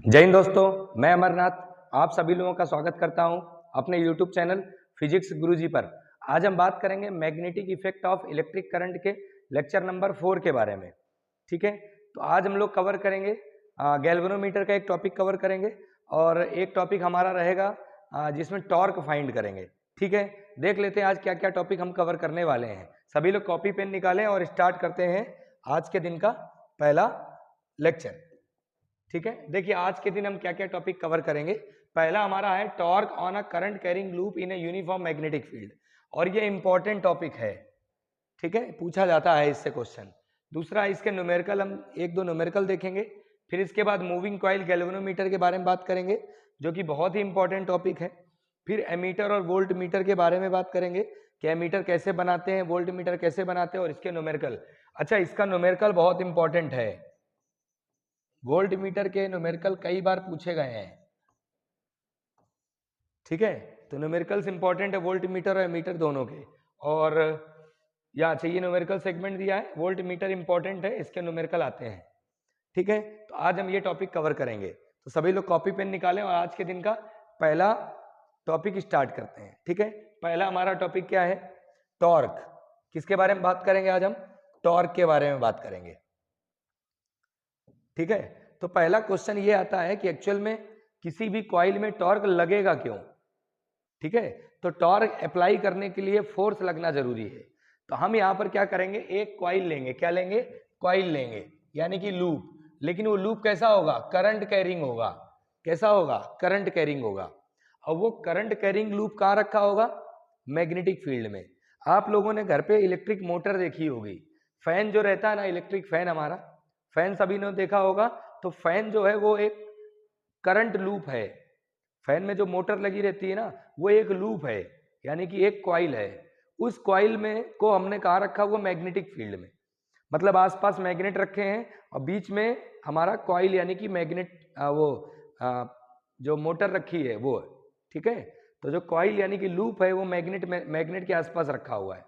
जय हिंद दोस्तों, मैं अमरनाथ आप सभी लोगों का स्वागत करता हूं अपने YouTube चैनल फिजिक्स गुरुजी पर। आज हम बात करेंगे magnetic effect of electric current के लेक्चर नंबर 4 के बारे में। ठीक है, तो आज हम लोग कवर करेंगे गैल्वेनोमीटर का एक टॉपिक कवर करेंगे और एक टॉपिक हमारा रहेगा जिसमें टॉर्क फाइंड करेंगे। ठीक है, देख लेते हैं आज क्या क्या टॉपिक हम कवर करने वाले हैं। सभी लोग कॉपी पेन निकालें और स्टार्ट करते हैं आज के दिन का पहला लेक्चर। ठीक है, देखिए आज के दिन हम क्या क्या टॉपिक कवर करेंगे। पहला हमारा है torque on a current carrying loop in a uniform magnetic field, और ये इंपॉर्टेंट टॉपिक है। ठीक है, पूछा जाता है इससे क्वेश्चन। दूसरा, इसके न्यूमेरिकल हम एक दो न्यूमेरिकल देखेंगे। फिर इसके बाद मूविंग कॉइल गैल्वेनोमीटर के बारे में बात करेंगे, जो कि बहुत ही इंपॉर्टेंट टॉपिक है। फिर एमीटर और वोल्ट मीटर के बारे में बात करेंगे कि एमीटर कैसे बनाते हैं, वोल्ट मीटर कैसे बनाते हैं, और इसके न्यूमेरिकल। अच्छा, इसका न्यूमेरिकल बहुत इंपॉर्टेंट है। वोल्ट मीटर के न्यूमेरिकल कई बार पूछे गए हैं। ठीक है, तो न्यूमेरिकल्स इंपॉर्टेंट है वोल्ट मीटर और एमीटर दोनों के। और यहाँ चाहिए न्यूमेरिकल सेगमेंट दिया है, वोल्ट मीटर इंपॉर्टेंट है, इसके न्यूमेरिकल आते हैं। ठीक है, तो आज हम ये टॉपिक कवर करेंगे। तो सभी लोग कॉपी पेन निकालें और आज के दिन का पहला टॉपिक स्टार्ट करते हैं। ठीक है, पहला हमारा टॉपिक क्या है? टॉर्क। किसके बारे में बात करेंगे आज हम? टॉर्क के बारे में बात करेंगे। ठीक है, तो पहला क्वेश्चन ये आता है कि एक्चुअल में किसी भी कॉइल में टॉर्क लगेगा क्यों? ठीक है, तो टॉर्क अप्लाई करने के लिए फोर्स लगना जरूरी है। तो हम यहाँ पर क्या करेंगे, एक कॉइल लेंगे। क्या लेंगे? कॉइल लेंगे, यानी कि लूप। लेकिन वो लूप कैसा होगा? करंट कैरिंग होगा। कैसा होगा? करंट कैरिंग होगा। और वो करंट कैरिंग लूप कहाँ रखा होगा? मैग्नेटिक फील्ड में। आप लोगों ने घर पे इलेक्ट्रिक मोटर देखी होगी। फैन जो रहता है ना, इलेक्ट्रिक फैन हमारा, फैन सभी ने देखा होगा। तो फैन जो है वो एक करंट लूप है। फैन में जो मोटर लगी रहती है ना, वो एक लूप है, यानी कि एक कॉइल है। उस कॉइल में को हमने कहाँ रखा हुआ? मैग्नेटिक फील्ड में। मतलब आसपास मैग्नेट रखे हैं और बीच में हमारा कॉइल, यानी कि मैग्नेट जो मोटर रखी है वो। ठीक है, तो जो कॉइल यानी कि लूप है वो मैग्नेट के आसपास रखा हुआ है।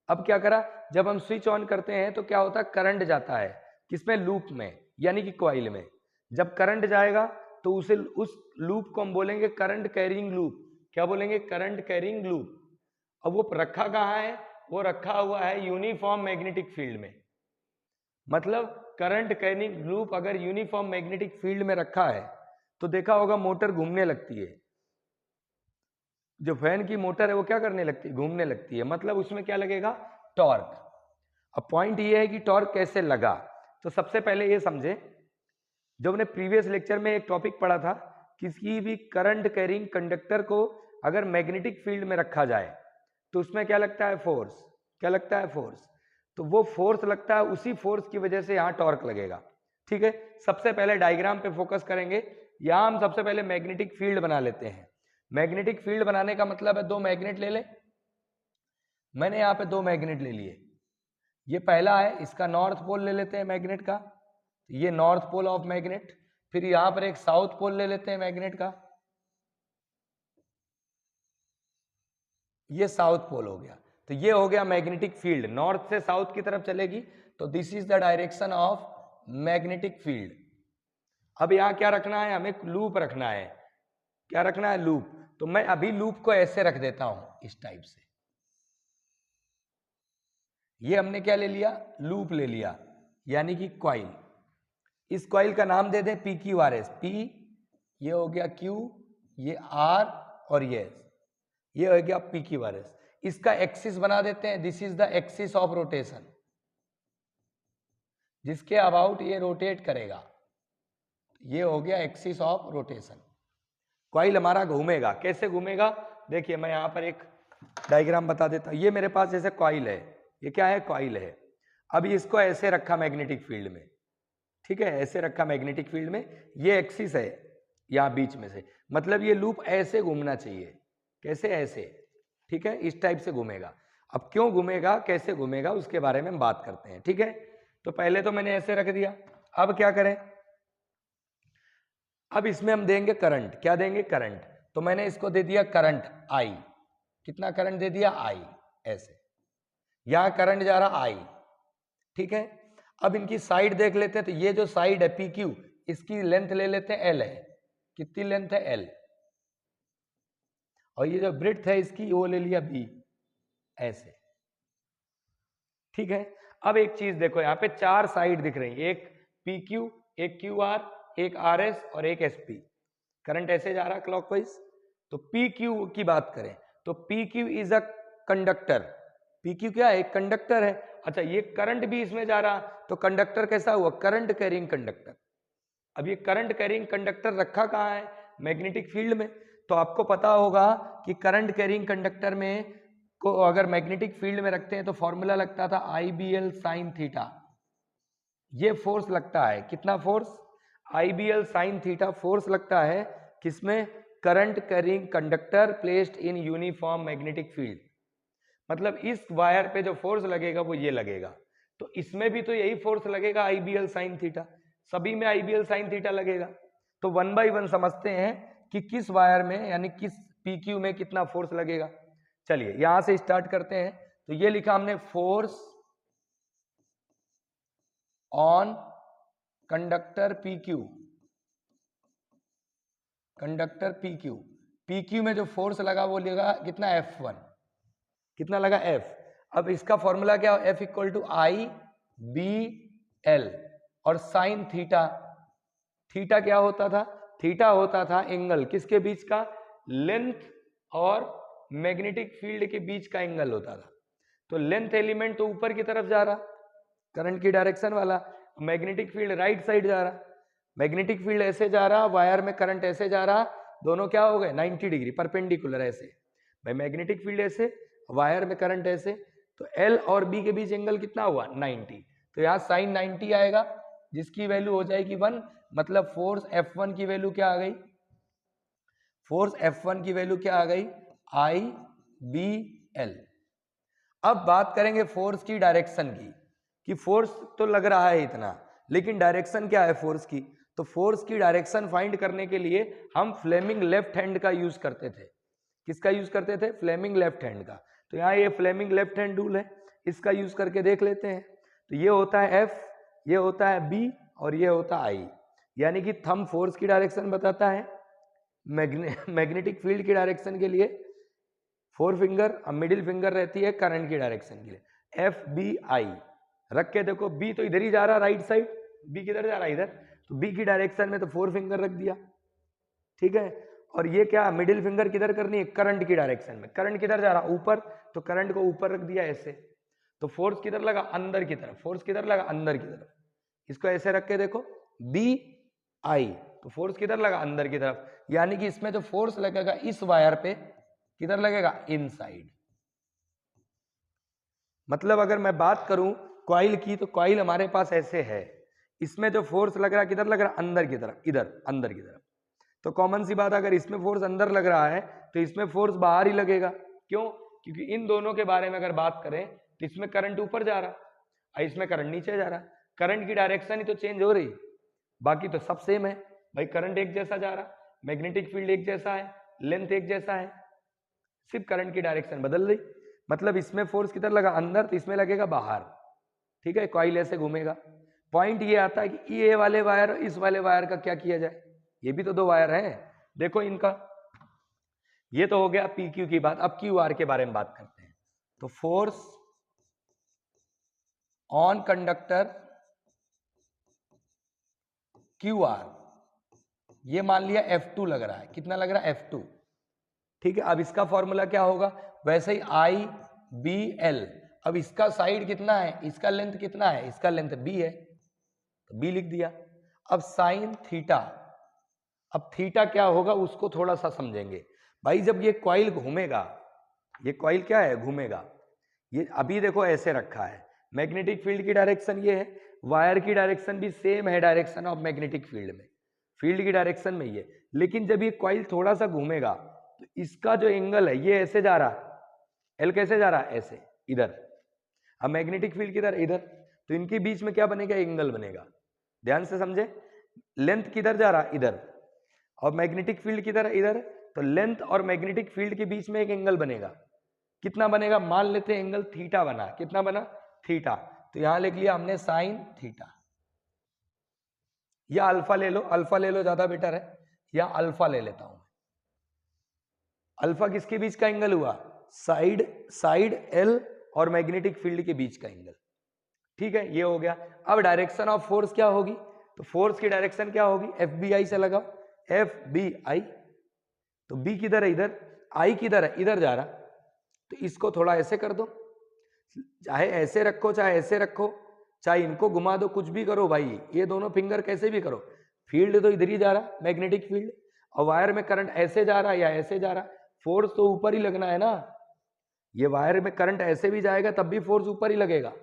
अब क्या करा, जब हम स्विच ऑन करते हैं तो क्या होता है? करंट जाता है। किसमें? लूप में, यानी कि कॉइल में। जब करंट जाएगा तो उस लूप को हम बोलेंगे करंट कैरिंग लूप। क्या बोलेंगे? Current carrying loop. अब वो रखा कहाँ है? वो रखा हुआ है यूनिफॉर्म मैग्नेटिक फील्ड में। मतलब करंट कैरिंग लूप अगर यूनिफॉर्म मैग्नेटिक फील्ड में रखा है तो देखा होगा मोटर घूमने लगती है। जो फैन की मोटर है वो क्या करने लगती है? घूमने लगती है। मतलब उसमें क्या लगेगा? टॉर्क। अब पॉइंट ये है कि टॉर्क कैसे लगा। तो सबसे पहले ये समझे, जो हमने प्रीवियस लेक्चर में एक टॉपिक पढ़ा था, किसी भी करंट कैरिंग कंडक्टर को अगर मैग्नेटिक फील्ड में रखा जाए तो उसमें क्या लगता है? फोर्स। क्या लगता है? फोर्स। तो वो फोर्स लगता है, उसी फोर्स की वजह से यहाँ टॉर्क लगेगा। ठीक है, सबसे पहले डायग्राम पे फोकस करेंगे। यहाँ हम सबसे पहले मैग्नेटिक फील्ड बना लेते हैं। मैग्नेटिक फील्ड बनाने का मतलब है दो मैग्नेट ले ले। मैंने यहाँ पे दो मैग्नेट ले लिए। ये पहला है, इसका नॉर्थ पोल ले लेते हैं मैग्नेट का। ये नॉर्थ पोल ऑफ मैग्नेट। फिर यहां पर एक साउथ पोल ले लेते हैं मैग्नेट का। ये साउथ पोल हो गया। तो ये हो गया मैग्नेटिक फील्ड। नॉर्थ से साउथ की तरफ चलेगी तो this is the direction of magnetic field. अब यहां क्या रखना है? हमें लूप रखना है। क्या रखना है? लूप। तो मैं अभी लूप को ऐसे रख देता हूं, इस टाइप से। ये हमने क्या ले लिया? लूप ले लिया, यानी कि कॉइल। इस कॉइल का नाम दे दें P Q R S. P, ये हो गया क्यू, ये आर, और ये हो गया पी क्यू आर एस। इसका एक्सिस बना देते हैं, this is the axis of rotation, जिसके अबाउट ये रोटेट करेगा। ये हो गया एक्सिस ऑफ रोटेशन। कॉइल हमारा घूमेगा। कैसे घूमेगा? देखिए मैं यहां पर एक डायग्राम बता देता हूं। ये मेरे पास जैसे कॉइल है, ये क्या है? कॉइल है। अब इसको ऐसे रखा मैग्नेटिक फील्ड में। ठीक है, ऐसे रखा मैग्नेटिक फील्ड में। ये एक्सिस है यहां बीच में से, मतलब ये लूप ऐसे घूमना चाहिए। कैसे? ऐसे। ठीक है, इस टाइप से घूमेगा। अब क्यों घूमेगा, कैसे घूमेगा, उसके बारे में हम बात करते हैं। ठीक है, तो पहले तो मैंने ऐसे रख दिया। अब क्या करें? अब इसमें हम देंगे करंट। क्या देंगे? करंट। तो मैंने इसको दे दिया करंट आई। कितना करंट दे दिया? आई। ऐसे यहां करंट जा रहा आई। ठीक है, अब इनकी साइड देख लेते हैं। तो ये जो साइड है पी क्यू, इसकी लेंथ ले लेते हैं एल है, कितनी लेंथ है एल, और ये जो ब्रेड्थ है इसकी वो ले लिया बी, ऐसे। ठीक है, अब एक चीज देखो, यहाँ पे 4 साइड दिख रही है, एक पी क्यू, एक क्यू आर, एक आर एस और एक एस पी। करंट ऐसे जा रहा है क्लॉकवाइज। तो पी क्यू की बात करें तो P Q is a conductor. P Q क्या है? एक कंडक्टर है। अच्छा, ये करंट भी इसमें जा रहा, तो कंडक्टर कैसा हुआ? Current carrying conductor. अब ये करंट कैरिंग कंडक्टर रखा कहाँ है? मैग्नेटिक फील्ड में। तो आपको पता होगा कि करंट कैरिंग कंडक्टर में को अगर मैग्नेटिक फील्ड में रखते हैं तो फॉर्मूला लगता था I B L sine theta. ये फोर्स लगता है, कितना force? I B L sine theta force लगता है किसमें? Current carrying conductor placed in uniform magnetic field. मतलब इस वायर पे जो फोर्स लगेगा वो ये लगेगा, तो इसमें भी तो यही फोर्स लगेगा आई बी एल साइन थीटा, सभी में आई बी एल साइन थीटा लगेगा। तो 1 बाई 1 समझते हैं कि किस वायर में यानी किस पी क्यू में कितना फोर्स लगेगा। चलिए यहां से स्टार्ट करते हैं। तो ये लिखा हमने force on conductor P Q, conductor P Q, P Q में जो फोर्स लगा वो लगा कितना? F1। कितना लगा? F। अब इसका फॉर्मूला क्या? F equal to I B L, और साइन थीटा, थीटा क्या होता था? थीटा होता था एंगल किसके बीच का? लेंथ और मैग्नेटिक फील्ड के बीच का एंगल होता था। तो लेंथ एलिमेंट तो ऊपर की तरफ जा रहा, करंट की डायरेक्शन वाला, मैग्नेटिक फील्ड राइट साइड जा रहा। मैग्नेटिक फील्ड ऐसे जा रहा, वायर में करंट ऐसे जा रहा, दोनों क्या हो गए? 90 डिग्री परपेंडिकुलर ऐसे। भाई मैग्नेटिक फील्ड ऐसे, वायर में करंट ऐसे, तो L और B के बीच एंगल कितना हुआ? 90। तो यहाँ साइन 90 आएगा जिसकी वैल्यू हो जाएगी 1। मतलब फोर्स F1 की वैल्यू क्या आ गई? फोर्स F1 की वैल्यू क्या आ गई? आई बी एल। अब बात करेंगे फोर्स की डायरेक्शन की, कि फोर्स तो लग रहा है इतना, लेकिन डायरेक्शन क्या है फोर्स की? तो फोर्स की डायरेक्शन फाइंड करने के लिए हम फ्लेमिंग लेफ्ट हैंड का यूज करते थे। किसका यूज करते थे? फ्लेमिंग लेफ्ट हैंड का। तो यहाँ ये फ्लेमिंग लेफ्ट हैंड रूल है, इसका यूज करके देख लेते हैं। तो ये होता है F, ये होता है B और ये होता है I। यानी कि थंब फोर्स की डायरेक्शन बताता है, मैग्नेटिक फील्ड की डायरेक्शन के लिए फोर फिंगर, अब मिडिल फिंगर रहती है करंट की डायरेक्शन के लिए। F B I रख के देखो, B तो इधर ही जा रहा राइट साइड, B किधर जा रहा है? इधर। तो B की डायरेक्शन में तो फोर फिंगर रख दिया, ठीक है। और ये क्या मिडिल फिंगर किधर करनी है? करंट की डायरेक्शन में। करंट किधर जा रहा? ऊपर, तो करंट को ऊपर रख दिया ऐसे। तो फोर्स किधर लगा? अंदर की तरफ। फोर्स किधर लगा? अंदर की तरफ। इसको ऐसे रख के देखो, बी आई, तो फोर्स किधर लगा? अंदर की तरफ। यानी कि इसमें जो फोर्स लगेगा इस वायर पे किधर लगेगा? इनसाइड। मतलब अगर मैं बात करूं कॉइल की, तो कॉइल हमारे पास ऐसे है, इसमें जो फोर्स लग रहा है किधर लग रहा है? अंदर की तरफ, इधर अंदर की तरफ। तो कॉमन सी बात, अगर इसमें फोर्स अंदर लग रहा है तो इसमें फोर्स बाहर ही लगेगा। क्यों? क्योंकि इन दोनों के बारे में अगर बात करें तो इसमें करंट ऊपर जा रहा और इसमें करंट नीचे जा रहा। करंट की डायरेक्शन ही तो चेंज हो रही, बाकी तो सब सेम है। भाई करंट एक जैसा जा रहा, मैग्नेटिक फील्ड एक जैसा है, लेंथ एक जैसा है, सिर्फ करंट की डायरेक्शन बदल रही। मतलब इसमें फोर्स किधर लगा? अंदर, तो इसमें लगेगा बाहर, ठीक है। कॉइल ऐसे घूमेगा। पॉइंट ये आता है कि ये वाले वायर और इस वाले वायर का क्या किया जाए? ये भी तो दो वायर हैं, देखो इनका। ये तो हो गया पी क्यू की बात। अब क्यू आर के बारे में बात करते हैं। तो force on conductor Q R, ये मान लिया F2 लग रहा है। कितना लग रहा है? F2, ठीक है। अब इसका फॉर्मूला क्या होगा? वैसे ही आई बी एल। अब इसका साइड कितना है? इसका लेंथ कितना है? इसका लेंथ B है, तो B लिख दिया। अब साइन थीटा, अब थीटा क्या होगा उसको थोड़ा सा समझेंगे। भाई जब ये कॉइल घूमेगा, ये कॉइल क्या है? घूमेगा। ये अभी देखो ऐसे रखा है, मैग्नेटिक फील्ड की डायरेक्शन ये है, वायर की डायरेक्शन भी सेम है, डायरेक्शन ऑफ मैग्नेटिक फील्ड में, फील्ड की डायरेक्शन में ये। लेकिन जब ये कॉइल थोड़ा सा घूमेगा तो इसका जो एंगल है ये ऐसे जा रहा, एल कैसे जा रहा है? ऐसे, इधर। अब मैग्नेटिक फील्ड किधर? इधर। तो इनके बीच में क्या बनेगा? एंगल बनेगा। ध्यान से समझे, लेंथ किधर जा रहा? इधर, और मैग्नेटिक फील्ड किधर? इधर। तो लेंथ और मैग्नेटिक फील्ड के बीच में एक एंगल बनेगा। कितना बनेगा? मान लेते हैं एंगल थीटा बना। कितना बना? थीटा। तो यहां लिख लिया हमने साइन थीटा। या अल्फा ले लो, अल्फा ले लो ज्यादा बेटर है, या अल्फा ले लेता हूं। अल्फा किसके बीच का एंगल हुआ? साइड एल और मैग्नेटिक फील्ड के बीच का एंगल। ठीक है, ये हो गया। अब डायरेक्शन ऑफ फोर्स क्या होगी? तो फोर्स की डायरेक्शन क्या होगी? एफ बी आई से लगाओ, एफ बी आई। तो बी किधर है? इधर। आई किधर है? इधर जा रहा। तो इसको थोड़ा ऐसे कर दो, चाहे ऐसे रखो चाहे ऐसे रखो, चाहे इनको घुमा दो, कुछ भी करो भाई, ये दोनों फिंगर कैसे भी करो, फील्ड तो इधर ही जा रहा, मैग्नेटिक फील्ड। और वायर में करंट ऐसे जा रहा या ऐसे जा रहा, फोर्स तो ऊपर ही लगना है ना। ये वायर में करंट ऐसे भी जाएगा तब भी फोर्स ऊपर ही लगेगा।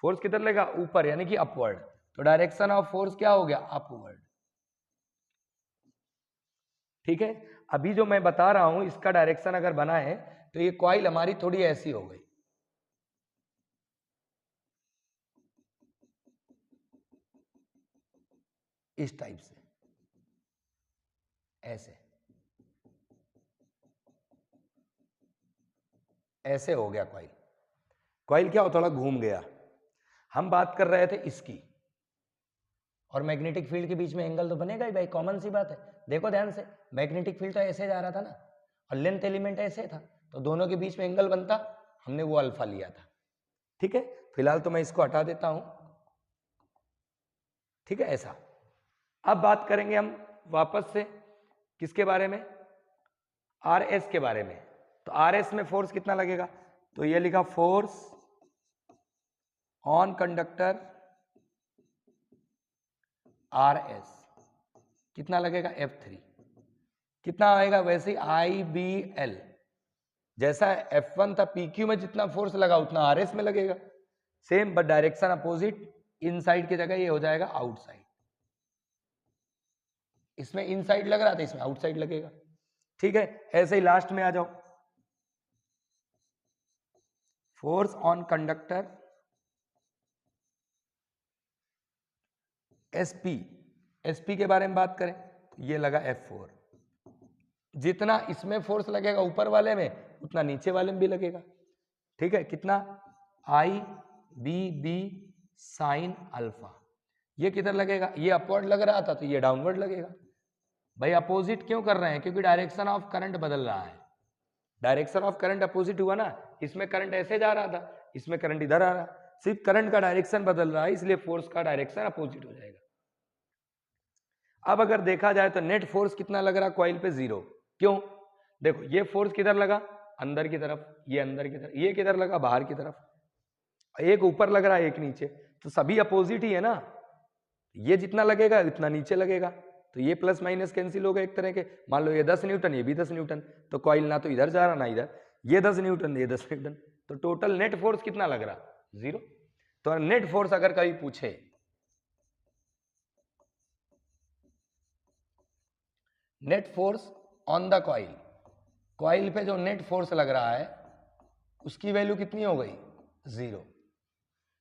फोर्स किधर लगेगा? ऊपर, यानी कि अपवर्ड। तो डायरेक्शन ऑफ फोर्स क्या हो गया? अपवर्ड। ठीक है, अभी जो मैं बता रहा हूं इसका डायरेक्शन अगर बना है तो ये कॉइल हमारी थोड़ी ऐसी हो गई, इस टाइप से, ऐसे ऐसे हो गया कॉइल। कॉइल क्या हो? थोड़ा घूम गया। हम बात कर रहे थे इसकी, और मैग्नेटिक फील्ड के बीच में एंगल तो बनेगा ही भाई, कॉमन सी बात है। देखो ध्यान से, मैग्नेटिक फील्ड तो ऐसे जा रहा था ना, और लेंथ एलिमेंट ऐसे था, तो दोनों के बीच में एंगल बनता, हमने वो अल्फा लिया था। ठीक है, फिलहाल तो मैं इसको हटा देता हूं। ठीक है, ऐसा। अब बात करेंगे हम वापस से किसके बारे में? आर एस के बारे में। तो आर एस में फोर्स कितना लगेगा? तो ये लिखा force on conductor R S कितना लगेगा? F3। कितना आएगा? वैसे ही आई बी एल, जैसा F1 था PQ में जितना फोर्स लगा उतना RS में लगेगा, same but direction opposite. Inside की जगह ये हो जाएगा आउटसाइड। इसमें इनसाइड लग रहा था, इसमें आउटसाइड लगेगा। ठीक है, ऐसे ही लास्ट में आ जाओ, force on conductor SP। SP के बारे में बात करें तो ये लगा F4। जितना इसमें फोर्स लगेगा ऊपर वाले में उतना नीचे वाले में भी लगेगा। ठीक है, कितना? आई बी बी साइन अल्फा। ये किधर लगेगा? ये अपवर्ड लग रहा था तो ये डाउनवर्ड लगेगा। भाई अपोजिट क्यों कर रहे हैं? क्योंकि डायरेक्शन ऑफ करंट बदल रहा है। डायरेक्शन ऑफ करंट अपोजिट हुआ ना, इसमें करंट ऐसे जा रहा था, इसमें करंट इधर आ रहा, सिर्फ करंट का डायरेक्शन बदल रहा है, इसलिए फोर्स का डायरेक्शन अपोजिट हो जाएगा। अब अगर देखा जाए तो नेट फोर्स कितना लग रहा? कॉइल पे 0। क्यों? देखो, ये फोर्स किधर लगा? अंदर की तरफ, ये अंदर की तरफ। ये किधर लगा? बाहर की तरफ। एक ऊपर लग रहा है, एक नीचे, तो सभी अपोजिट ही है ना। ये जितना लगेगा उतना नीचे लगेगा, तो ये प्लस माइनस कैंसिल होगा एक तरह के। मान लो ये 10 न्यूटन, ये भी 10 न्यूटन, तो कॉइल ना तो इधर जा रहा ना इधर, ये 10 न्यूटन ये 10 न्यूटन, तो टोटल नेट फोर्स कितना लग रहा? 0। तो नेट फोर्स अगर कभी पूछे, net force on the coil, coil पे जो नेट फोर्स लग रहा है उसकी वैल्यू कितनी हो गई? 0।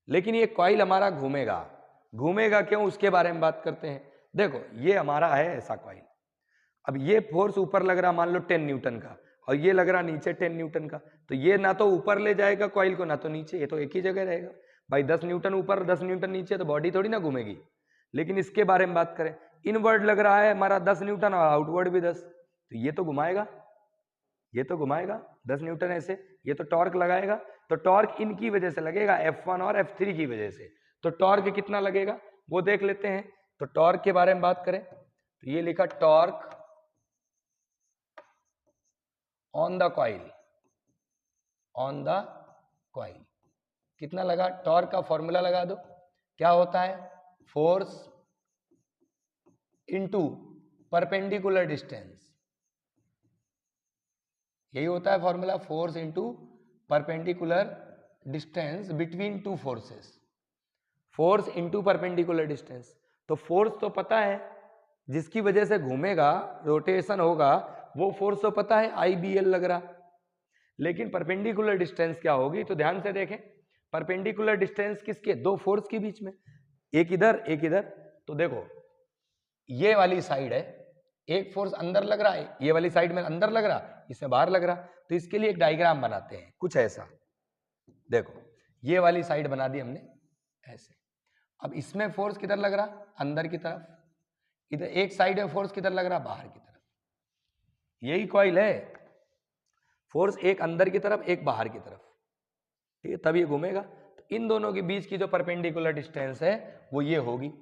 लेकिन ये कॉइल हमारा घूमेगा। घूमेगा क्यों? उसके बारे में बात करते हैं। देखो, ये हमारा है ऐसा कॉइल। अब ये फोर्स ऊपर लग रहा मान लो 10 न्यूटन का, और ये लग रहा नीचे 10 न्यूटन का, तो ये ना तो ऊपर ले जाएगा कॉइल को ना तो नीचे, ये तो एक ही जगह रहेगा। भाई 10 न्यूटन ऊपर 10 न्यूटन नीचे, तो बॉडी थोड़ी ना घूमेगी। लेकिन इसके बारे में बात करें, इनवर्ड लग रहा है हमारा 10 न्यूटन और आउटवर्ड भी 10, तो ये तो घुमाएगा, ये तो घुमाएगा 10 न्यूटन ऐसे, ये तो टॉर्क लगाएगा। तो टॉर्क इनकी वजह से लगेगा, F1 और F3 की वजह से। तो टॉर्क कितना लगेगा वो देख लेते हैं। तो टॉर्क के बारे में बात करें तो ये लिखा torque on the coil, on the coil कितना लगा? टॉर्क का फॉर्मूला लगा दो, क्या होता है? फोर्स इनटू परपेंडिकुलर डिस्टेंस, यही होता है formula, force into perpendicular distance between two forces. Force into perpendicular distance, तो फोर्स तो पता है जिसकी वजह से घूमेगा, रोटेशन होगा, वो फोर्स तो पता है IBL लग रहा। लेकिन परपेंडिकुलर डिस्टेंस क्या होगी? तो ध्यान से देखें, परपेंडिकुलर डिस्टेंस किसके? दो फोर्स के बीच में, एक इधर एक इधर। तो देखो, ये वाली साइड है, एक फोर्स अंदर लग रहा है, ये वाली साइड में अंदर लग रहा, इसमें बाहर लग रहा। तो इसके लिए एक डायग्राम बनाते हैं कुछ ऐसा। देखो, ये वाली साइड बना दी हमने ऐसे। अब इसमें फोर्स किधर लग रहा? अंदर की तरफ, इधर एक साइड में फोर्स किधर लग रहा है, बाहर की तरफ। यही कॉइल है, फोर्स एक अंदर की तरफ एक बाहर की तरफ, ठीक है, तब ये घूमेगा। तो इन दोनों के बीच की जो परपेंडिकुलर डिस्टेंस है वो ये होगी,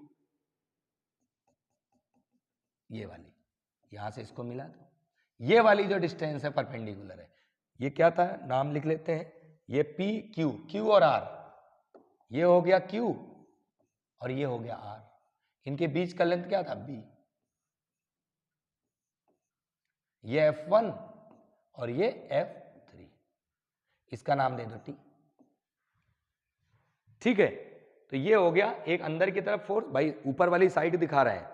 ये वाली, यहां से इसको मिला दो, ये वाली जो डिस्टेंस है परपेंडिकुलर है, ये क्या था, नाम लिख लेते हैं, ये पी क्यू, क्यू और आर, ये हो गया क्यू और ये हो गया आर, इनके बीच का लेंथ क्या था, बी, ये F1 और ये F3, इसका नाम दे दो टी, ठीक है। तो ये हो गया एक अंदर की तरफ फोर्स, भाई ऊपर वाली साइड दिखा रहे हैं,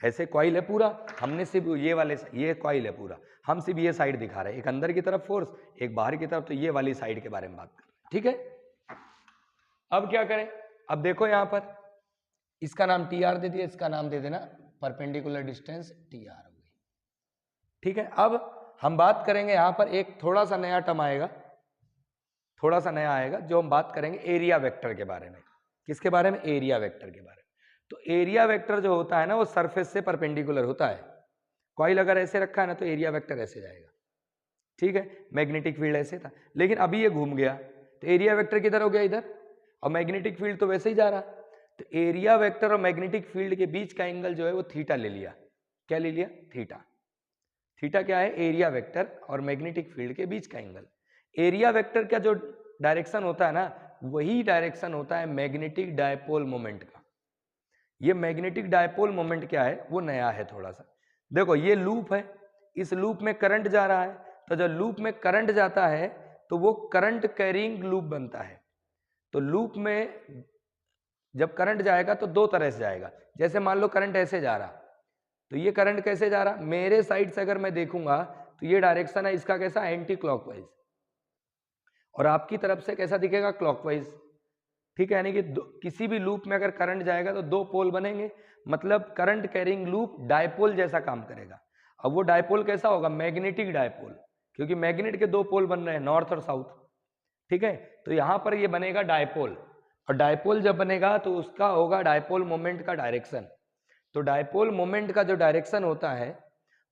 ऐसे कॉइल है पूरा, हमने सिर्फ ये वाले, ये कॉइल है पूरा, हम सिर्फ ये साइड दिखा रहे हैं, एक अंदर की तरफ फोर्स एक बाहर की तरफ, तो ये वाली साइड के बारे में बात कर रहे हैं, ठीक है। अब क्या करें, अब देखो यहां पर इसका नाम टी आर दे दिया, इसका नाम दे देना परपेंडिकुलर डिस्टेंस टी आर हो गई, ठीक है। अब हम बात करेंगे यहां पर एक थोड़ा सा नया टर्म आएगा, थोड़ा सा नया आएगा, जो हम बात करेंगे एरिया वेक्टर के बारे में। किसके बारे में, एरिया वेक्टर के बारे में। तो एरिया वेक्टर जो होता है ना वो सरफेस से परपेंडिकुलर होता है, कॉइल अगर ऐसे रखा है ना तो एरिया वेक्टर ऐसे जाएगा, ठीक है, मैग्नेटिक फील्ड ऐसे था, लेकिन अभी ये घूम गया तो एरिया वेक्टर किधर हो गया, इधर, और मैग्नेटिक फील्ड तो वैसे ही जा रहा, तो एरिया वेक्टर और मैग्नेटिक फील्ड के बीच का एंगल जो है वो थीटा ले लिया, क्या ले लिया, थीटा। थीटा क्या है, एरिया वेक्टर और मैग्नेटिक फील्ड के बीच का एंगल। एरिया वेक्टर का जो डायरेक्शन होता है ना वही डायरेक्शन होता है मैग्नेटिक डायपोल मोमेंट का। ये मैग्नेटिक डायपोल मोमेंट क्या है वो नया है थोड़ा सा। देखो ये लूप है, इस लूप में करंट जा रहा है, तो जब लूप में करंट जाता है तो वो करंट कैरिंग लूप बनता है। तो लूप में जब करंट जाएगा तो दो तरह से जाएगा, जैसे मान लो करंट ऐसे जा रहा, तो ये करंट कैसे जा रहा, मेरे साइड से अगर मैं देखूंगा तो ये डायरेक्शन है इसका कैसा, एंटी क्लॉकवाइज, और आपकी तरफ से कैसा दिखेगा, क्लॉकवाइज, ठीक है। यानी कि किसी भी लूप में अगर करंट जाएगा तो दो पोल बनेंगे, मतलब करंट कैरिंग लूप डायपोल जैसा काम करेगा। अब वो डायपोल कैसा होगा, मैग्नेटिक डायपोल, क्योंकि मैग्नेट के दो पोल बन रहे हैं, नॉर्थ और साउथ, ठीक है। तो यहां पर ये बनेगा डायपोल, और डायपोल जब बनेगा तो उसका होगा डायपोल मोमेंट का डायरेक्शन। तो डायपोल मोमेंट का जो डायरेक्शन होता है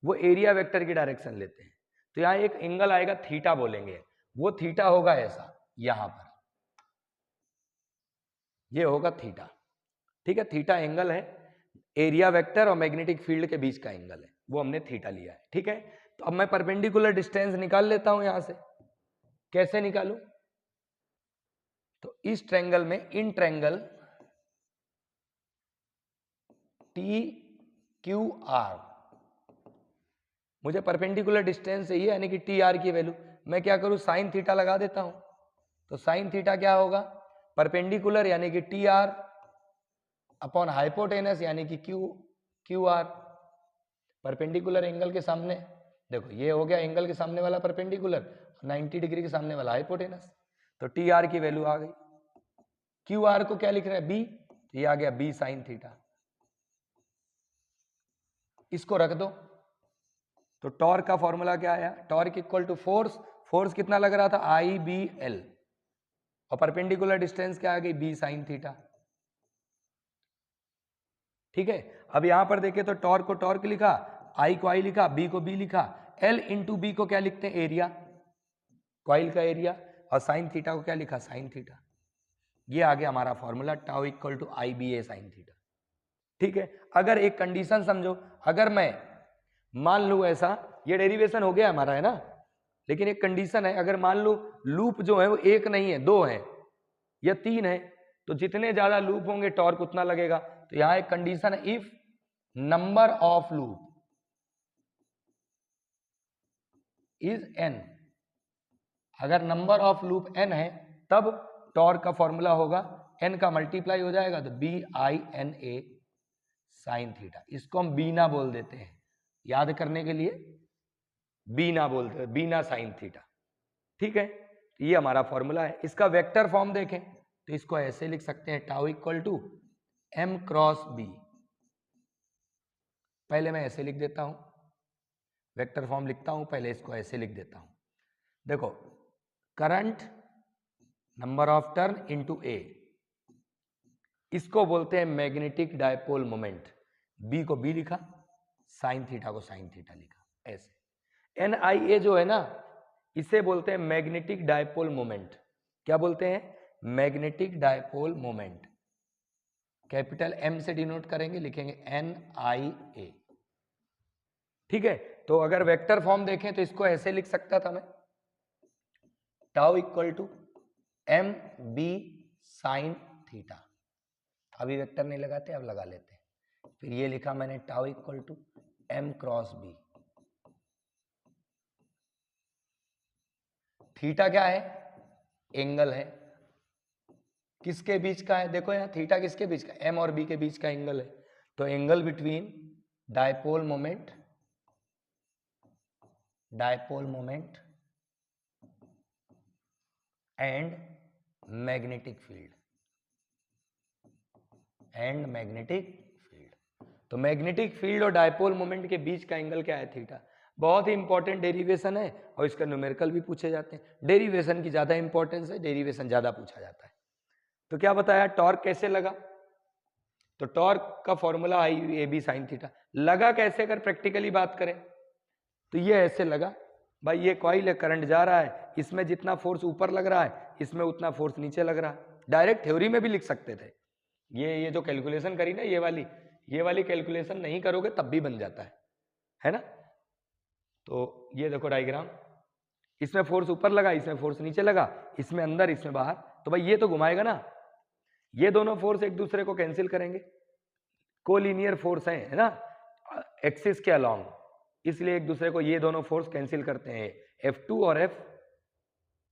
वो एरिया वेक्टर की डायरेक्शन लेते हैं। तो यहाँ एक एंगल आएगा थीटा बोलेंगे, वो थीटा होगा ऐसा, यहां पर ये होगा थीटा, ठीक है। थीटा एंगल है, एरिया वेक्टर और मैग्नेटिक फील्ड के बीच का एंगल है, वो हमने थीटा लिया है, ठीक है। तो अब मैं परपेंडिकुलर डिस्टेंस निकाल लेता हूं यहां से, कैसे निकालूं, तो इस ट्रायंगल में, in triangle T Q R, मुझे परपेंडिकुलर डिस्टेंस चाहिए, यानी कि टी आर की वैल्यू, मैं क्या करूं, साइन थीटा लगा देता हूं। तो साइन थीटा क्या होगा, परपेंडिकुलर यानी कि टी आर अपॉन हाइपोटेनस यानी कि क्यू आर, परपेंडिकुलर एंगल के सामने, देखो ये हो गया एंगल के सामने वाला परपेंडिकुलर, 90 डिग्री के सामने वाला हाइपोटेनस, तो टी आर की वैल्यू आ गई। क्यू आर को क्या लिख रहे हैं, बी, ये आ गया बी साइन थीटा, इसको रख दो। तो टॉर्क का फॉर्मूला क्या आया, torque equal to force, force कितना लग रहा था, आई बी एल, और परपेंडिकुलर डिस्टेंस क्या आ गई, बी साइन थीटा, ठीक है। अब यहां पर देखें तो टॉर्क को टॉर्क लिखा, आई को आई लिखा, बी को बी लिखा, एल इंटू बी को क्या लिखते हैं, एरिया, कॉइल का एरिया, और साइन थीटा को क्या लिखा, साइन थीटा। ये आ गया हमारा formula, tau equal to I B A sine theta, ठीक है। अगर एक कंडीशन समझो, अगर मैं मान लू ऐसा, ये डेरिवेशन हो गया हमारा, है ना, लेकिन एक कंडीशन है, अगर मान लो लूप जो है वो एक नहीं है, दो है या तीन है, तो जितने ज्यादा लूप होंगे टॉर्क उतना लगेगा। तो यहां एक कंडीशन है, if number of loop is an, अगर नंबर ऑफ लूप एन है तब टॉर्क का फॉर्मूला होगा, एन का मल्टीप्लाई हो जाएगा तो B I N A sine theta, इसको हम बीना बोल देते हैं, याद करने के लिए बीना बोलते हैं, बीना साइन थीटा, ठीक है। ये हमारा फॉर्मूला है। इसका वेक्टर फॉर्म देखें तो इसको ऐसे लिख सकते हैं, tau equal to M cross B, पहले मैं ऐसे लिख देता हूं, वेक्टर फॉर्म लिखता हूं, पहले इसको ऐसे लिख देता हूं, देखो current number of turn into A, इसको बोलते हैं मैग्नेटिक डायपोल मोमेंट। बी को बी लिखा, साइन थीटा को साइन थीटा लिखा, ऐसे। NIA जो है ना, इसे बोलते हैं मैग्नेटिक डायपोल मोमेंट। क्या बोलते हैं? Magnetic dipole moment. Capital M से डिनोट करेंगे, लिखेंगे NIA। ठीक है, तो अगर वेक्टर फॉर्म देखें तो इसको ऐसे लिख सकता था मैं, tau equal to M B sine theta. अभी वेक्टर नहीं लगाते, अब लगा लेते हैं। फिर ये लिखा मैंने tau equal to M cross B. Theta क्या है? एंगल है। किसके बीच का है? देखो यहाँ थीटा किसके बीच का? एम और बी के बीच का एंगल है। तो angle between dipole moment and magnetic field तो मैग्नेटिक फील्ड और डायपोल मोमेंट के बीच का एंगल क्या है? थीटा। बहुत ही इंपॉर्टेंट डेरिवेशन है और इसका न्यूमेरिकल भी पूछे जाते हैं। डेरिवेशन की ज्यादा इंपॉर्टेंस है, डेरिवेशन ज्यादा पूछा जाता है। तो क्या बताया? टॉर्क कैसे लगा? तो टॉर्क का formula I A B sine theta. लगा कैसे? अगर प्रैक्टिकली बात करें तो ये ऐसे लगा भाई, ये कॉइल है, करंट जा रहा है, इसमें जितना फोर्स ऊपर लग रहा है इसमें उतना फोर्स नीचे लग रहा है। डायरेक्ट थ्योरी में भी लिख सकते थे। ये जो कैलकुलेशन करी ना, ये वाली कैलकुलेशन नहीं करोगे तब भी बन जाता है ना। तो ये देखो डायग्राम, इसमें फोर्स ऊपर लगा, इसमें फोर्स नीचे लगा, इसमें अंदर इसमें बाहर, तो भाई ये तो घुमाएगा ना। ये दोनों फोर्स एक दूसरे को कैंसिल करेंगे, कोलिनियर फोर्स है ना, एक्सिस के अलोंग, इसलिए एक दूसरे को ये दोनों फोर्स कैंसिल करते हैं। F2 और F,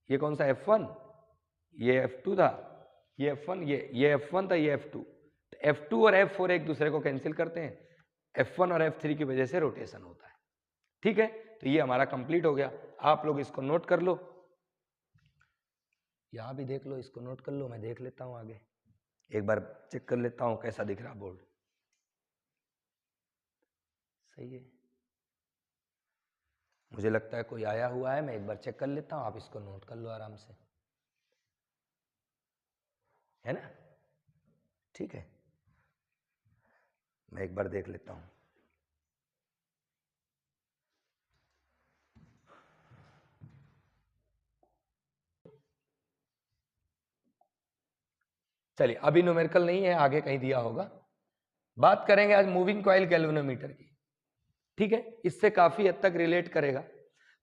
ये कौन सा F1, ये F2 था, ये F1, ये F1 था, ये F2। तो F2 और F4 एक दूसरे को कैंसिल करते हैं, F1 और F3 की वजह से रोटेशन होता है। ठीक है, तो ये हमारा कंप्लीट हो गया। आप लोग इसको नोट कर लो, यहां भी देख लो, इसको नोट कर लो, मैं देख लेता हूं आगे, एक बार चेक कर लेता हूं कैसा दिख रहा बोर्ड। सही है, मुझे लगता है कोई आया हुआ है, मैं एक बार चेक कर लेता हूं, आप इसको नोट कर लो आराम से, है ना। ठीक है, मैं एक बार देख लेता हूं। चलिए, अभी न्यूमेरिकल नहीं है, आगे कहीं दिया होगा। बात करेंगे आज मूविंग कॉइल गैल्वेनोमीटर की। ठीक है, इससे काफी हद तक रिलेट करेगा।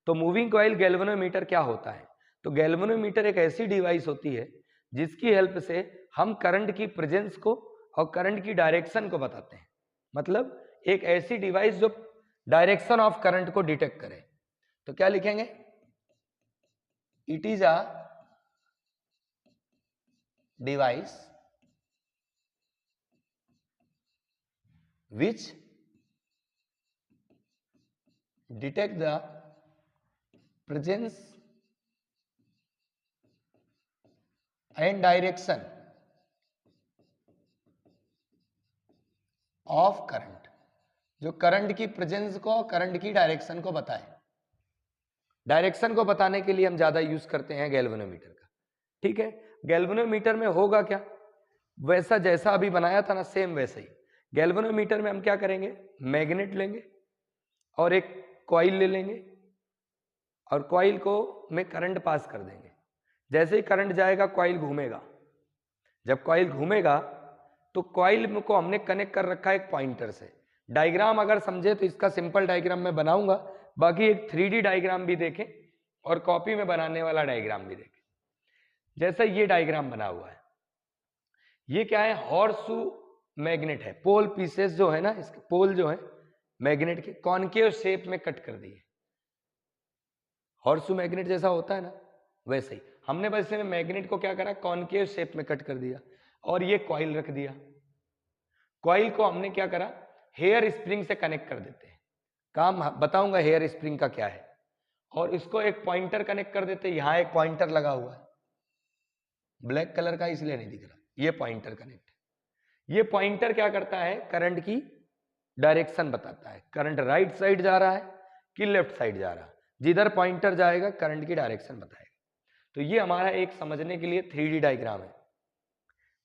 तो मूविंग कॉइल गैल्वेनोमीटर क्या होता है? तो गैल्वेनोमीटर एक ऐसी डिवाइस होती है जिसकी हेल्प से हम करंट की प्रेजेंस को और करंट की डायरेक्शन को बताते हैं। मतलब एक ऐसी डिवाइस जो डायरेक्शन ऑफ करंट को डिटेक्ट करे। तो क्या लिखेंगे? It is a device which detect the presence and direction of current, जो करंट की प्रेजेंस को, करंट की डायरेक्शन को बताए। डायरेक्शन को बताने के लिए हम ज्यादा यूज करते हैं गैल्वेनोमीटर का। ठीक है, गैल्वेनोमीटर में होगा क्या? वैसा जैसा अभी बनाया था ना, सेम वैसे ही। गैल्वेनोमीटर में हम क्या करेंगे? मैग्नेट लेंगे और एक कॉइल ले लेंगे और कॉइल को में करंट पास कर देंगे। जैसे ही करंट जाएगा कॉइल घूमेगा। जब कॉइल घूमेगा तो कॉइल को हमने कनेक्ट कर रखा है एक पॉइंटर से। डायग्राम अगर समझे तो इसका सिंपल डायग्राम मैं बनाऊंगा, बाकी एक 3D डायग्राम भी देखें और कॉपी में बनाने वाला डायग्राम भी देखें। जैसे ये डायग्राम बना हुआ है, ये क्या है? हॉर्सशू मैग्नेट है। पोल पीसेस जो है ना, इसके पोल जो है मैग्नेट के कॉनकेव शेप में कट कर दिए। हॉर्सशू मैग्नेट जैसा होता है ना, वैसे ही हमने बस इसमें मैग्नेट को क्या करा? कॉनकेव शेप में कट कर दिया और ये कॉइल रख दिया। कॉइल को हमने क्या करा? हेयर स्प्रिंग से कनेक्ट कर देते हैं। काम बताऊंगा हेयर स्प्रिंग का क्या है। और इसको एक पॉइंटर कनेक्ट कर देते हैं। यहां एक पॉइंटर लगा हुआ है, ब्लैक कलर का इसलिए नहीं दिख रहा, ये पॉइंटर कनेक्ट है। ये पॉइंटर क्या करता है? करंट की डायरेक्शन बताता है। करंट राइट साइड जा रहा है कि लेफ्ट साइड जा रहा है। जिधर पॉइंटर जाएगा करंट की डायरेक्शन बताएगा। तो ये हमारा एक समझने के लिए 3D डायग्राम है।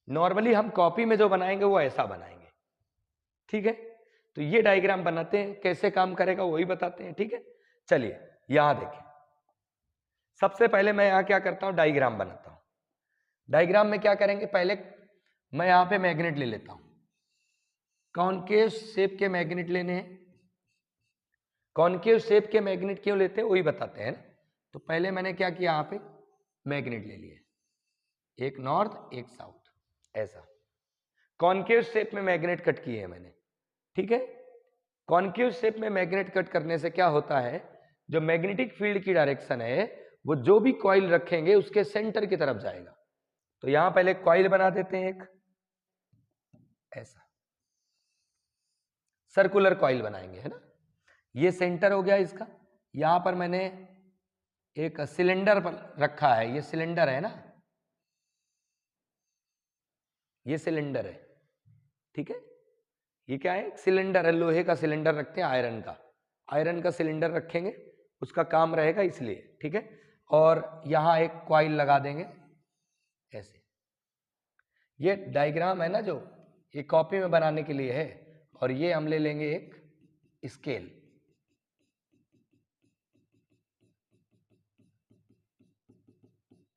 नॉर्मली हम कॉपी में जो बनाएंगे वो ऐसा बनाएंगे। ठीक है, तो ये डायग्राम बनाते हैं, कैसे काम करेगा वही बताते हैं, ठीक है। चलिए यहां देखिए, सबसे पहले मैं यहां क्या करता हूं, डायग्राम बनाता हूं। डायग्राम में क्या करेंगे, पहले मैं यहां पे मैग्नेट ले लेता हूं, कॉनकेव शेप के मैग्नेट लेने हैं। कॉनकेव शेप के मैग्नेट क्यों लेते हैं वही बताते हैं ना। तो पहले मैंने क्या किया, यहां पे मैग्नेट ले लिए, एक नॉर्थ एक साउथ, ऐसा कॉनकेव शेप में मैग्नेट कट किए हैं मैंने, ठीक है। कॉनकेव शेप में मैग्नेट कट करने से क्या होता है, जो मैग्नेटिक फील्ड की डायरेक्शन है वो जो भी कॉइल रखेंगे उसके सेंटर की तरफ जाएगा। तो यहां पहले कॉइल बना देते हैं एक, ऐसा सर्कुलर कॉइल बनाएंगे, है ना। ये सेंटर हो गया इसका। यहां पर मैंने एक सिलेंडर रखा है, ये सिलेंडर है ना, ये सिलेंडर है, ठीक है। ये क्या है, सिलेंडर है, लोहे का सिलेंडर रखते हैं, आयरन का सिलेंडर रखेंगे, उसका काम रहेगा इसलिए, ठीक है। और यहां एक कॉइल लगा देंगे ऐसे। ये डायग्राम है ना जो, ये कॉपी में बनाने के लिए है, और ये हम ले लेंगे एक स्केल,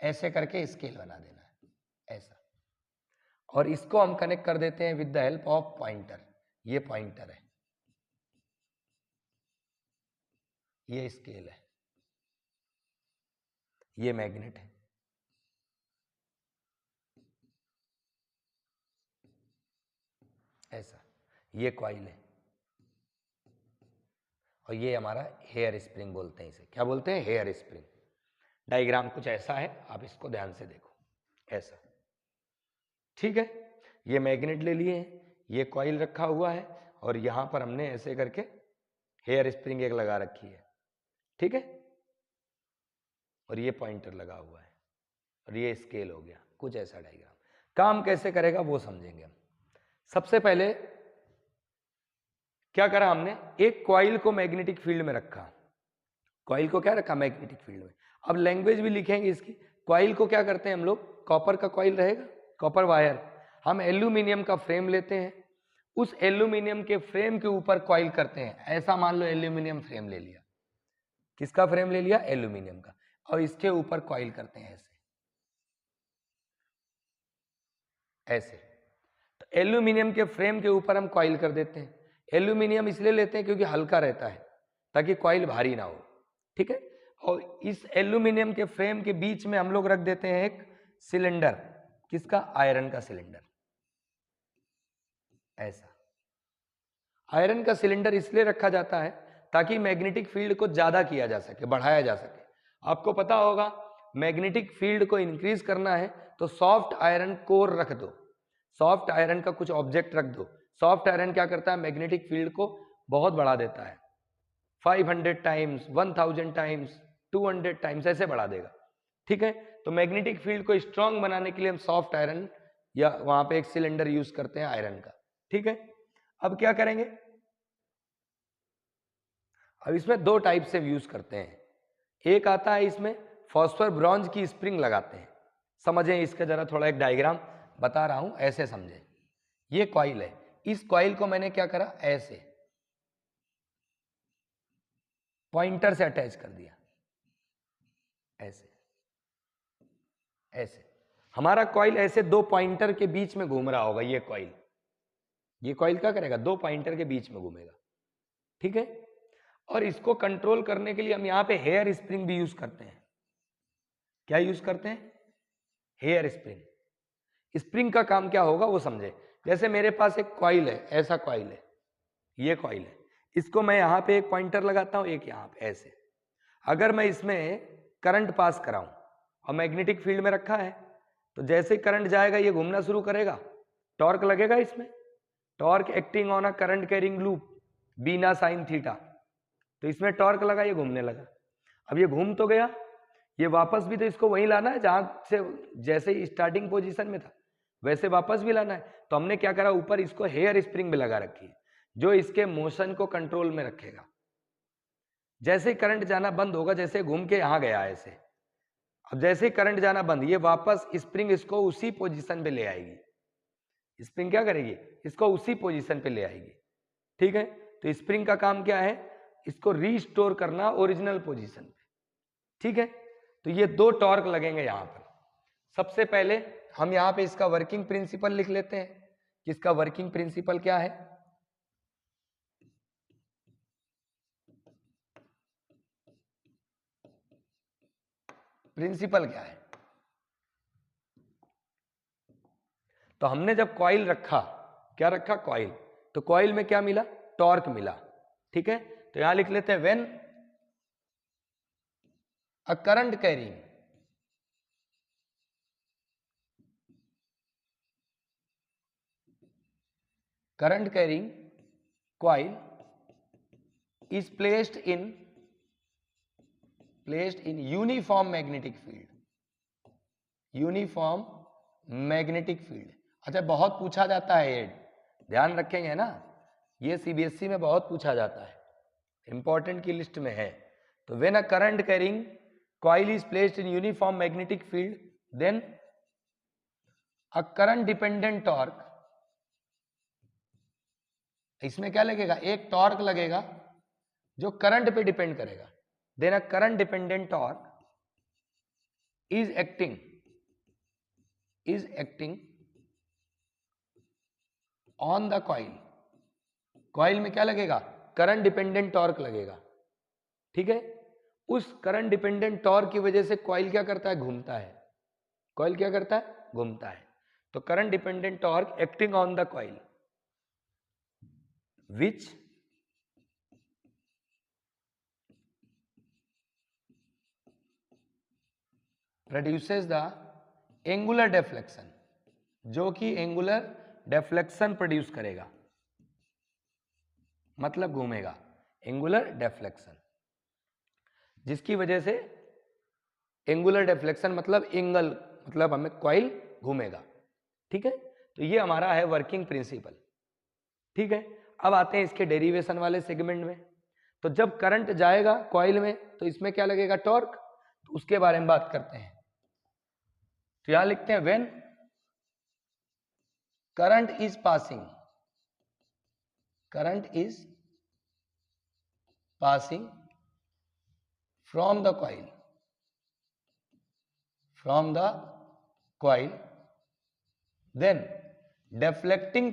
ऐसे करके स्केल बना देना है, ऐसा। और इसको हम कनेक्ट कर देते हैं with the help of pointer, ये पॉइंटर है, ये स्केल है, ये मैग्नेट है, ऐसा, ये कॉइल है, और ये हमारा हेयर स्प्रिंग बोलते हैं इसे, क्या बोलते हैं, हेयर स्प्रिंग। डायग्राम कुछ ऐसा है, आप इसको ध्यान से देखो, ऐसा, ठीक है। ये मैग्नेट ले लिए हैं, ये कॉइल रखा हुआ है, और यहां पर हमने ऐसे करके हेयर स्प्रिंग एक लगा रखी है, ठीक है। और ये पॉइंटर लगा हुआ है, और ये स्केल हो गया, कुछ ऐसा डायग्राम। काम कैसे करेगा वो समझेंगे हम। सबसे पहले क्या करा हमने, एक कॉइल को मैग्नेटिक फील्ड में रखा, कॉइल को क्या रखा, मैग्नेटिक फील्ड में। अब लैंग्वेज भी लिखेंगे इसकी। कॉइल को क्या करते हैं हम लोग, कॉपर का कॉइल रहेगा, कॉपर वायर, हम एल्यूमिनियम का फ्रेम लेते हैं, उस एल्यूमिनियम के फ्रेम के ऊपर कॉइल करते हैं। ऐसा मान लो एल्यूमिनियम फ्रेम ले लिया, किसका फ्रेम ले लिया, एल्यूमिनियम का, और इसके ऊपर कॉइल करते हैं ऐसे, ऐसे। तो एल्यूमिनियम के फ्रेम के ऊपर हम कॉइल कर देते हैं। एल्यूमिनियम इसलिए लेते हैं क्योंकि हल्का रहता है, ताकि कॉइल भारी ना हो, ठीक है। और इस एल्यूमिनियम के फ्रेम के बीच में हम लोग रख देते हैं एक सिलेंडर, किसका, आयरन का सिलेंडर, ऐसा। आयरन का सिलेंडर इसलिए रखा जाता है ताकि मैग्नेटिक फील्ड को ज्यादा किया जा सके, बढ़ाया जा सके। आपको पता होगा मैग्नेटिक फील्ड को इंक्रीज करना है तो सॉफ्ट आयरन कोर रख दो, सॉफ्ट आयरन का कुछ ऑब्जेक्ट रख दो। सॉफ्ट आयरन क्या करता है, मैग्नेटिक फील्ड को बहुत बढ़ा देता है, 500 टाइम्स, 1000 टाइम्स, 200 टाइम्स, ऐसे बढ़ा देगा, ठीक है। तो मैग्नेटिक फील्ड को स्ट्रांग बनाने के लिए हम सॉफ्ट आयरन या वहां पे एक सिलेंडर यूज करते हैं आयरन का, ठीक है। अब क्या करेंगे, अब इसमें दो टाइप से यूज करते हैं। एक आता है इसमें फॉस्फर ब्रॉन्ज की स्प्रिंग लगाते हैं। समझें इसका जरा थोड़ा एक डायग्राम बता रहा हूं, ऐसे समझें। ये कॉइल है, इस कॉइल को मैंने क्या करा, ऐसे पॉइंटर से अटैच कर दिया, ऐसे, ऐसे। हमारा कॉइल ऐसे दो पॉइंटर के बीच में घूम रहा होगा, ये कॉइल क्या करेगा, दो पॉइंटर के बीच में घूमेगा, ठीक है। और इसको कंट्रोल करने के लिए हम यहां पे हेयर स्प्रिंग भी यूज करते हैं। क्या यूज करते हैं, हेयर स्प्रिंग। स्प्रिंग का काम क्या होगा वो समझे। जैसे मेरे पास एक कॉइल है, ऐसा कॉइल है, ये कॉइल है, इसको मैं यहां पे एक पॉइंटर लगाता हूं, एक यहां पे, ऐसे। अगर मैं इसमें करंट पास कराऊं और मैग्नेटिक फील्ड में रखा है, तो जैसे करंट जाएगा ये घूमना शुरू करेगा, टॉर्क लगेगा इसमें, torque acting on a current carrying loop B I N A sine theta. तो इसमें टॉर्क लगा, ये घूमने लगा। अब ये घूम तो गया, ये वापस भी तो इसको वहीं लाना है जहां से जैसे स्टार्टिंग पोजीशन में था वैसे वापस भी लाना है। तो हमने क्या करा, ऊपर इसको हेयर स्प्रिंग भी लगा रखी है जो इसके मोशन को कंट्रोल में रखेगा। जैसे ही करंट जाना बंद होगा, जैसे घूम के यहां गया ऐसे, अब जैसे ही करंट जाना बंद, ये वापस स्प्रिंग इसको उसी पोजीशन पे ले आएगी। स्प्रिंग क्या करेगी, इसको उसी पोजीशन पे ले आएगी, ठीक है, तो स्प्रिंग का काम क्या है, इसको रीस्टोर करना ओरिजिनल पोजीशन पे। ठीक है, तो ये दो टॉर्क लगेंगे यहां पर। सबसे पहले हम यहां पे इसका वर्किंग प्रिंसिपल लिख लेते हैं कि इसका वर्किंग प्रिंसिपल क्या है। प्रिंसिपल क्या है, तो हमने जब कॉइल रखा, क्या रखा, कॉइल, तो कॉइल में क्या मिला, टॉर्क मिला। ठीक है, तो यहां लिख लेते हैं when a current carrying coil is placed in uniform magnetic field। अच्छा, बहुत पूछा जाता है ये, ध्यान रखेंगे ना, ये सीबीएसई में बहुत पूछा जाता है, इंपॉर्टेंट की लिस्ट में है। तो when a current carrying coil is placed in uniform magnetic field, then a current dependent torque, इसमें क्या लगेगा, एक टॉर्क लगेगा जो करंट पे डिपेंड करेगा। Then a current dependent torque is acting on the coil. Coil में क्या लगेगा, करंट डिपेंडेंट टॉर्क लगेगा। ठीक है, उस करंट डिपेंडेंट टॉर्क की वजह से कॉइल क्या करता है, घूमता है। कॉइल क्या करता है, घूमता है। तो current dependent torque acting on the coil which produces the angular deflection, जो कि एंगुलर डेफ्लेक्शन प्रोड्यूस करेगा, मतलब घूमेगा, एंगुलर डेफ्लेक्शन, जिसकी वजह से एंगुलर डेफ्लेक्शन मतलब एंगल, मतलब हमें कॉइल घूमेगा। ठीक है, तो ये हमारा है वर्किंग प्रिंसिपल। ठीक है, अब आते हैं इसके डेरिवेशन वाले सेगमेंट में। तो जब करंट जाएगा कॉइल में तो इसमें क्या लगेगा, टॉर्क, तो उसके बारे में बात करते हैं। तो यहां लिखते हैं when current is passing from the coil then deflecting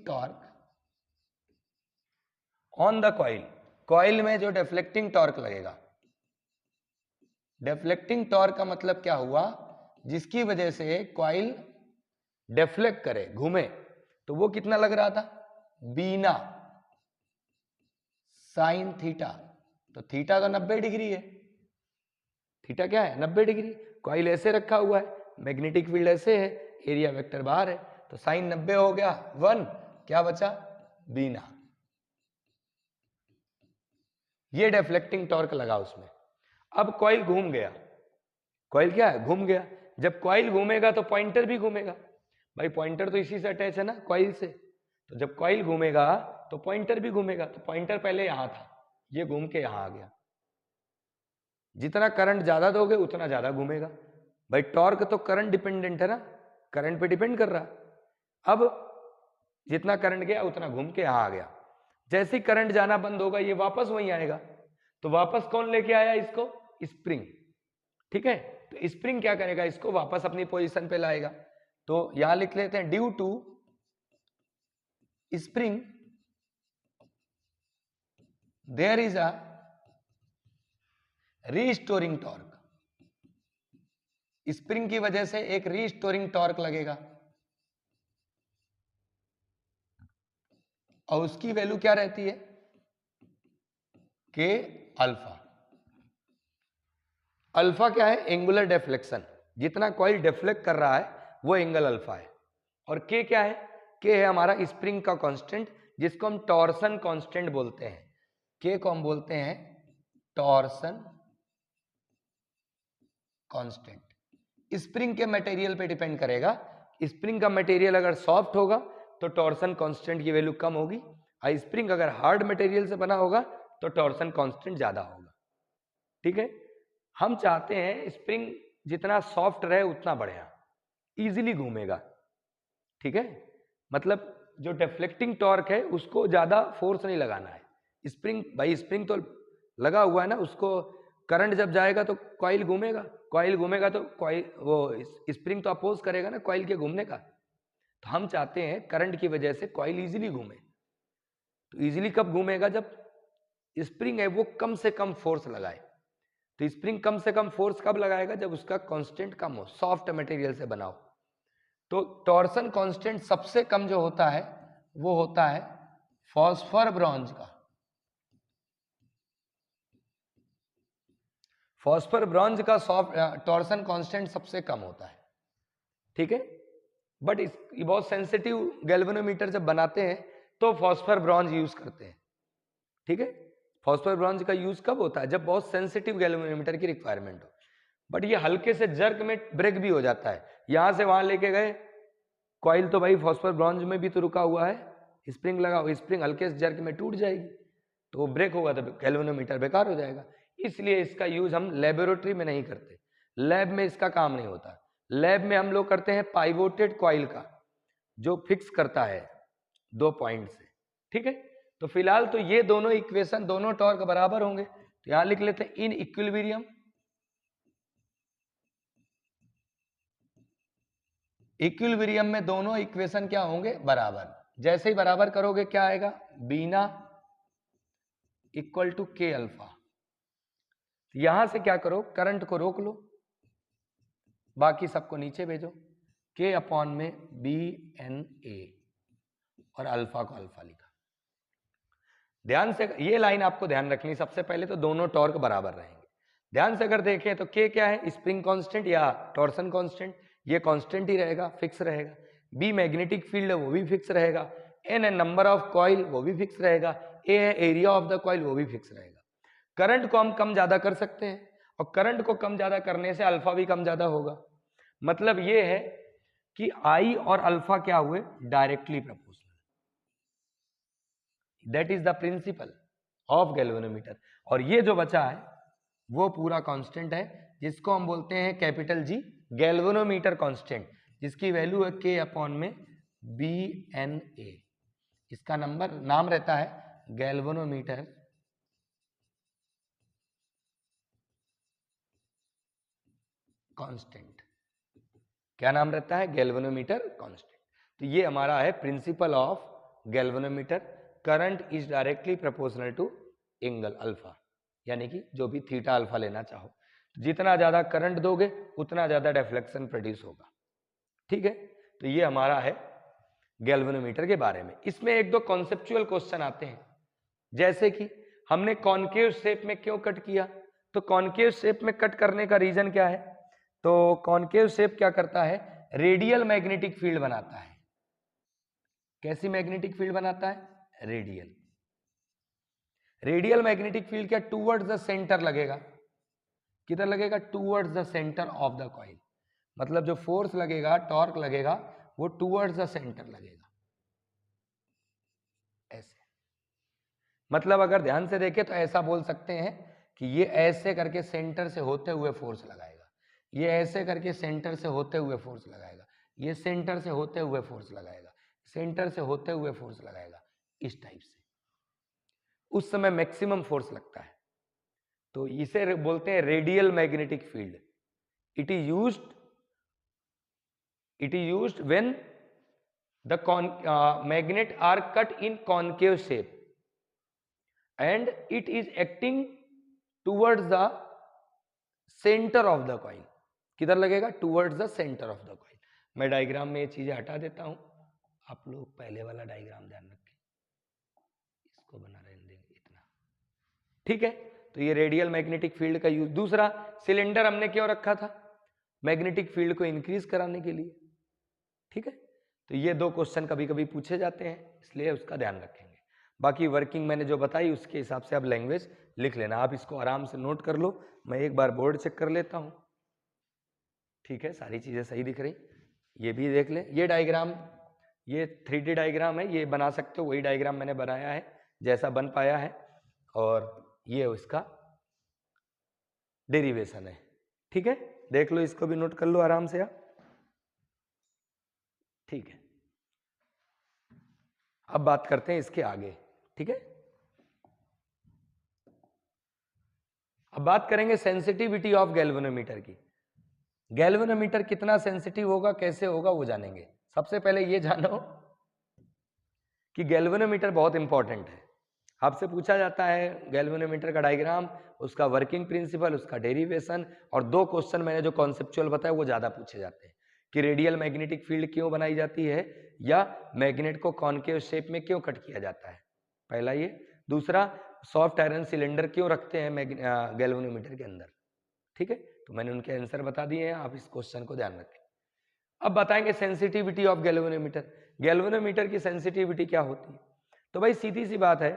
torque on the coil में जो deflecting torque लगेगा, deflecting torque का मतलब क्या हुआ, जिसकी वजह से कॉइल डेफ्लेक्ट करे, घूमे, तो वो कितना लग रहा था, बीना साइन थीटा। तो थीटा तो 90 डिग्री है, थीटा क्या है, 90 डिग्री। कॉइल ऐसे रखा हुआ है, मैग्नेटिक फील्ड ऐसे है, एरिया वेक्टर बाहर है, तो साइन 90 हो गया 1, क्या बचा, बीना। ये डिफ्लेक्टिंग टॉर्क लगा उसमें। अब कॉइल घूम गया, कॉइल क्या है, घूम गया। जब कॉइल घूमेगा तो पॉइंटर भी घूमेगा, भाई पॉइंटर तो इसी से अटैच है ना, कॉइल से। तो जब कॉइल घूमेगा तो पॉइंटर भी घूमेगा। तो पॉइंटर पहले यहां था, ये घूम के यहां आ गया। जितना करंट ज्यादा दोगे उतना ज्यादा घूमेगा, भाई टॉर्क तो करंट डिपेंडेंट है ना, करंट पे डिपेंड कर रहा। अब जितना करंट गया उतना घूम के यहां आ गया। जैसे ही करंट जाना बंद होगा ये वापस वहीं आएगा। तो वापस कौन लेके आया इसको, स्प्रिंग। ठीक है, तो स्प्रिंग क्या करेगा, इसको वापस अपनी पोजीशन पे लाएगा। तो यहां लिख लेते हैं due to spring there is a restoring torque. Spring की वजह से एक रीस्टोरिंग टॉर्क लगेगा, और उसकी वैल्यू क्या रहती है, के अल्फा। अल्फा क्या है, एंगुलर डेफ्लेक्शन, जितना कॉइल डेफ्लेक्ट कर रहा है वो एंगल अल्फा है। और के क्या है, के है हमारा स्प्रिंग का कांस्टेंट, जिसको हम टॉर्सन कांस्टेंट बोलते हैं। के को हम बोलते हैं टॉर्सन कांस्टेंट। स्प्रिंग के मटेरियल पे डिपेंड करेगा। स्प्रिंग का मटेरियल अगर सॉफ्ट होगा तो टॉर्सन कांस्टेंट की वैल्यू कम होगी, और स्प्रिंग अगर हार्ड मटेरियल से बना होगा तो टॉर्सन कांस्टेंट ज्यादा होगा। ठीक है, हम चाहते हैं स्प्रिंग जितना सॉफ्ट रहे उतना बढ़िया, इजीली घूमेगा। ठीक है, मतलब जो डिफ्लेक्टिंग टॉर्क है उसको ज्यादा फोर्स नहीं लगाना है। स्प्रिंग, भाई स्प्रिंग तो लगा हुआ है ना, उसको करंट जब जाएगा तो कॉइल घूमेगा, कॉइल घूमेगा तो कॉइल वो स्प्रिंग तो अपोज करेगा ना कॉइल के घूमने का। तो हम चाहते हैं करंट की वजह से कॉइल इजीली घूमे। तो इजीली कब घूमेगा? जब स्प्रिंग है वो कम से कम फोर्स लगाए। तो स्प्रिंग कम से कम फोर्स कब लगाएगा? जब उसका कांस्टेंट कम हो, सॉफ्ट मटेरियल से बनाओ। तो टॉर्सन कांस्टेंट सबसे कम जो होता है वो होता है फॉस्फर ब्रॉन्ज का। फॉस्फर ब्रॉन्ज का सॉफ्ट टॉर्सन कांस्टेंट सबसे कम होता है, ठीक है। बट ये बहुत सेंसिटिव गैल्वेनोमीटर जब बनाते हैं तो फॉस्फर ब्रॉन्ज यूज करते हैं, ठीक है। फॉस्फर ब्रॉन्ज का यूज कब होता है? जब बहुत सेंसिटिव गैल्वेनोमीटर की रिक्वायरमेंट हो। बट ये हल्के से जर्क में ब्रेक भी हो जाता है, यहां से वहां लेके गए कॉइल, तो भाई फॉस्फर ब्रॉन्ज में भी तो रुका हुआ है, स्प्रिंग लगा हुआ, स्प्रिंग हल्के से जर्क में टूट जाएगी तो वो ब्रेक होगा तो गैल्वेनोमीटर बेकार हो जाएगा। इसलिए इसका यूज हम लेबोरेटरी में नहीं करते, लैब में इसका काम नहीं होता। लैब में हम लोग करते हैं पाइवोटेड कॉइल का, जो फिक्स करता है 2 पॉइंट से, ठीक है। तो फिलहाल तो ये दोनों इक्वेशन, दोनों टॉर्क बराबर होंगे, तो यहां लिख लेते हैं इन इक्विलिब्रियम। इक्विलिब्रियम में दोनों इक्वेशन क्या होंगे? बराबर। जैसे ही बराबर करोगे क्या आएगा? बीना इक्वल टू के अल्फा। यहां से क्या करो? करंट को रोक लो, बाकी सबको नीचे भेजो, के अपॉन में बी एन ए और अल्फा को अल्फा लिखा। ध्यान से ये लाइन आपको ध्यान रखनी, सबसे पहले तो दोनों टॉर्क बराबर रहेंगे। ध्यान से अगर देखें तो के क्या है? स्प्रिंग कांस्टेंट या टॉर्सन कांस्टेंट, ये कांस्टेंट ही रहेगा, फिक्स रहेगा। बी मैग्नेटिक फील्ड है वो भी फिक्स रहेगा। एन है नंबर ऑफ कॉइल वो भी फिक्स रहेगा। ए है एरिया ऑफ द कॉइल वो भी फिक्स रहेगा। करंट को हम कम ज्यादा कर सकते हैं और करंट को कम ज्यादा करने से अल्फा भी कम ज्यादा होगा। मतलब ये है कि आई और अल्फा क्या हुए? Directly proportional. That is the principal of galvanometer. और ये जो बचा है वो पूरा कांस्टेंट है, जिसको हम बोलते हैं कैपिटल जी, गैल्वेनोमीटर कांस्टेंट, जिसकी वैल्यू है के अपॉन में बी एन ए। इसका नंबर नाम रहता है गैल्वेनोमीटर कांस्टेंट। क्या नाम रहता है? Galvanometer constant. तो ये हमारा है principle of galvanometer. Current is directly proportional to angle alpha, यानी कि जो भी थीटा अल्फा लेना चाहो, जितना ज्यादा करंट दोगे उतना ज्यादा डिफ्लेक्शन प्रोड्यूस होगा, ठीक है। तो ये हमारा है गैल्वेनोमीटर के बारे में। इसमें एक दो कॉन्सेप्चुअल क्वेश्चन आते हैं, जैसे कि हमने कॉन्केव शेप में क्यों कट किया? तो कॉन्केव शेप में कट करने का रीजन क्या है? तो कॉन्केव शेप क्या करता है? रेडियल मैग्नेटिक फील्ड बनाता है। कैसी मैग्नेटिक फील्ड बनाता है? रेडियल। रेडियल मैग्नेटिक फील्ड क्या? टूवर्ड्स द सेंटर लगेगा। किधर लगेगा? Towards the centre of the coil. मतलब जो फोर्स लगेगा, टॉर्क लगेगा, वो टूवर्ड्स द सेंटर लगेगा, ऐसे। मतलब अगर ध्यान से देखें तो ऐसा बोल सकते हैं कि ये ऐसे करके सेंटर से होते हुए फोर्स लगाएगा, ये ऐसे करके सेंटर से होते हुए फोर्स लगाएगा, ये सेंटर से होते हुए फोर्स लगाएगा, सेंटर से होते हुए फोर्स लगाएगा, इस टाइप से। उस समय मैक्सिमम फोर्स लगता है। तो इसे बोलते हैं radial magnetic field. It is used when the magnet are cut in concave shape and it is acting towards the center of the coil। किधर लगेगा? towards the center of the coil। मैं diagram में ये चीजें हटा देता हूं, आप लोग पहले वाला डायग्राम ध्यान रखें, इसको बना रहने देंगे इतना, ठीक है। तो ये रेडियल मैग्नेटिक फील्ड का यूज। दूसरा, सिलेंडर हमने क्यों रखा था? मैग्नेटिक फील्ड को इंक्रीज कराने के लिए, ठीक है। तो ये दो क्वेश्चन कभी कभी पूछे जाते हैं, इसलिए उसका ध्यान रखेंगे। बाकी वर्किंग मैंने जो बताई उसके हिसाब से आप लैंग्वेज लिख लेना। आप इसको आराम से नोट कर लो, मैं एक बार बोर्ड चेक कर लेता हूं, ठीक है। सारी चीजें सही दिख रही, ये भी देख ले। ये डायग्राम, ये 3D डायग्राम है, ये बना सकते हो, वही डायग्राम मैंने बनाया है जैसा बन पाया है, और ये उसका डेरिवेशन है, ठीक है। देख लो, इसको भी नोट कर लो आराम से आप, ठीक है। अब बात करते हैं इसके आगे, ठीक है। अब बात करेंगे सेंसिटिविटी ऑफ गैल्वेनोमीटर की। गैल्वेनोमीटर कितना सेंसिटिव होगा, कैसे होगा, वो जानेंगे। सबसे पहले ये जानो कि गैल्वेनोमीटर बहुत इंपॉर्टेंट है। आपसे पूछा जाता है गैल्वेनोमीटर का डायग्राम, उसका वर्किंग प्रिंसिपल, उसका डेरिवेशन, और 2 क्वेश्चन मैंने जो कॉन्सेप्चुअल बताया वो ज्यादा पूछे जाते हैं कि रेडियल मैग्नेटिक फील्ड क्यों बनाई जाती है, या मैग्नेट को कॉनकेव शेप में क्यों कट किया जाता है, पहला ये। दूसरा, सॉफ्ट आयरन सिलेंडर क्यों रखते हैं गैल्वेनोमीटर के अंदर, ठीक है। तो मैंने उनके आंसर बता दिए हैं, आप इस क्वेश्चन को ध्यान रखें। अब बताएंगे सेंसिटिविटी ऑफ गैल्वेनोमीटर। गैल्वेनोमीटर की सेंसिटिविटी क्या होती है? तो भाई सीधी सी बात है,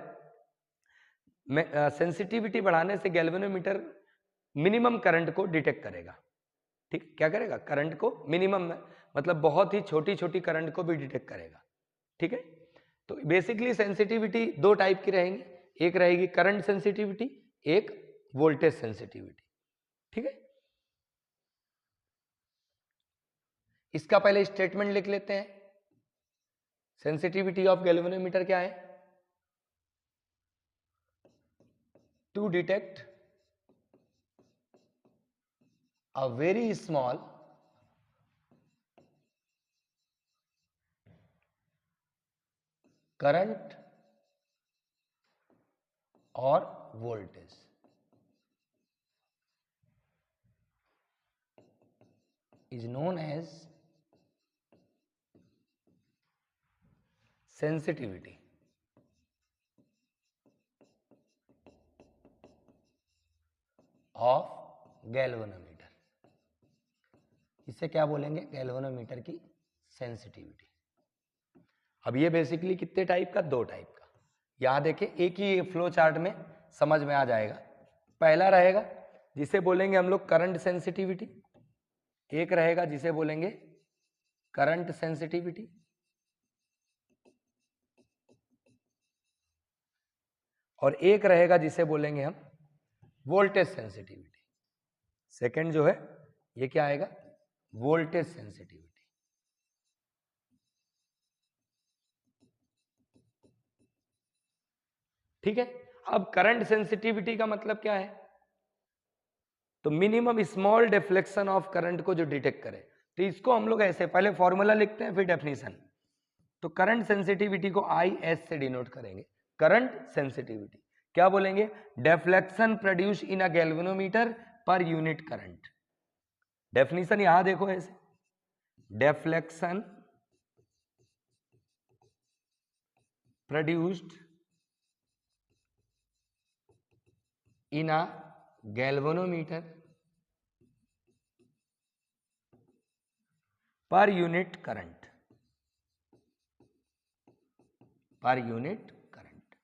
सेंसिटिविटी बढ़ाने से गैल्वेनोमीटर मिनिमम करंट को डिटेक्ट करेगा, ठीक। क्या करेगा? करंट को मिनिमम, मतलब बहुत ही छोटी छोटी करंट को भी डिटेक्ट करेगा, ठीक है। तो बेसिकली सेंसिटिविटी 2 टाइप की रहेंगी, एक रहेगी करंट सेंसिटिविटी, एक वोल्टेज सेंसिटिविटी, ठीक है। इसका पहले स्टेटमेंट लिख लेते हैं। सेंसिटिविटी ऑफ गैल्वेनोमीटर क्या है? To detect a very small current or voltage is known as sensitivity of galvanometer। इसे क्या बोलेंगे? गैल्वेनोमीटर की सेंसिटिविटी। अब ये बेसिकली कितने टाइप का? 2 टाइप का। यहां देखें, एक ही फ्लो चार्ट में समझ में आ जाएगा। पहला रहेगा जिसे बोलेंगे हम लोग करंट सेंसिटिविटी, एक रहेगा जिसे बोलेंगे करंट सेंसिटिविटी, और एक रहेगा जिसे बोलेंगे हम वोल्टेज सेंसिटिविटी। सेकंड जो है ये क्या आएगा? Voltage sensitivity. ठीक है। अब करंट सेंसिटिविटी का मतलब क्या है? तो minimum small deflection of current को जो डिटेक्ट करे। तो इसको हम लोग ऐसे पहले फॉर्मूला लिखते हैं, फिर डेफिनेशन। तो करंट सेंसिटिविटी को IS से डिनोट करेंगे। करंट सेंसिटिविटी क्या बोलेंगे? Deflection produce in a galvanometer per unit current. Definition यहां देखो ऐसे, deflection produced in a galvanometer per unit current, per unit current.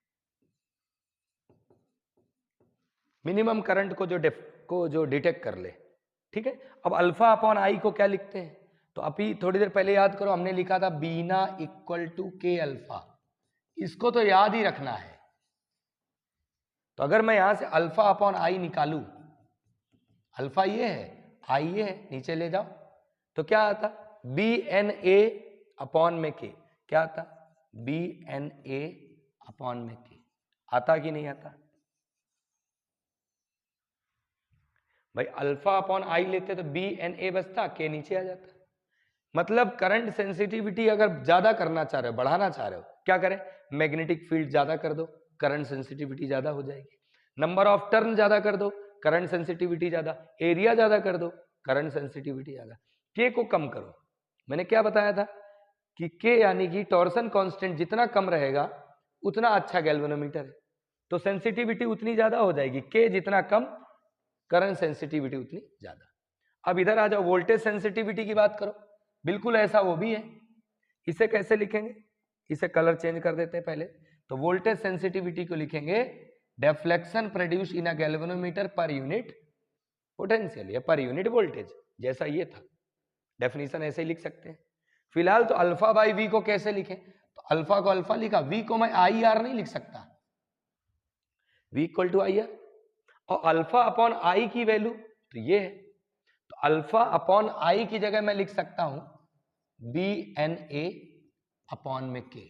Minimum current को जो डिटेक्ट कर ले, ठीक है। अब अल्फा अपॉन आई को क्या लिखते हैं? तो अभी थोड़ी देर पहले याद करो, हमने लिखा था B I N A equal to K alpha. इसको तो याद ही रखना है। तो अगर मैं यहां से अल्फा अपॉन आई निकालू, अल्फा ये है, आई ये है, नीचे ले जाओ, तो क्या आता? बी एन ए अपॉन में के। क्या आता? बी एन ए अपॉन में के। आता कि नहीं आता? भाई अल्फा अपॉन आई लेते तो बी एन ए बचता, के नीचे आ जाता। मतलब करंट सेंसिटिविटी अगर ज्यादा करना चाह रहे हो, बढ़ाना चाह रहे हो, क्या करें? मैग्नेटिक फील्ड ज्यादा कर दो, करंट सेंसिटिविटी ज्यादा हो जाएगी। नंबर ऑफ टर्न ज्यादा कर दो, करंट सेंसिटिविटी ज्यादा। एरिया ज्यादा कर दो, करंट सेंसिटिविटी ज्यादा। के को कम करो। मैंने क्या बताया था कि के यानी कि टॉर्सन कांस्टेंट जितना कम रहेगा उतना अच्छा गैल्वेनोमीटर है। तो सेंसिटिविटी उतनी ज्यादा हो जाएगी, के जितना कम, करंट सेंसिटिविटी उतनी ज्यादा। अब इधर आ जाओ, वोल्टेज सेंसिटिविटी की बात करो। बिल्कुल ऐसा वो भी है। इसे कैसे लिखेंगे? इसे कलर चेंज कर देते हैं पहले। तो वोल्टेज सेंसिटिविटी को लिखेंगे deflection produce in a galvanometer per unit potential या पर यूनिट वोल्टेज, जैसा ये था। डेफिनेशन ऐसे ही लिख सकते हैं। फिलहाल तो अल्फा बाई वी को कैसे लिखें? तो अल्फा को अल्फा लिखा, वी को मैं आई आर नहीं लिख सकता, V equal to I R. और अल्फा अपॉन आई की वैल्यू तो ये है, तो अल्फा अपॉन आई की जगह मैं लिख सकता हूं बी एन ए अपॉन में के।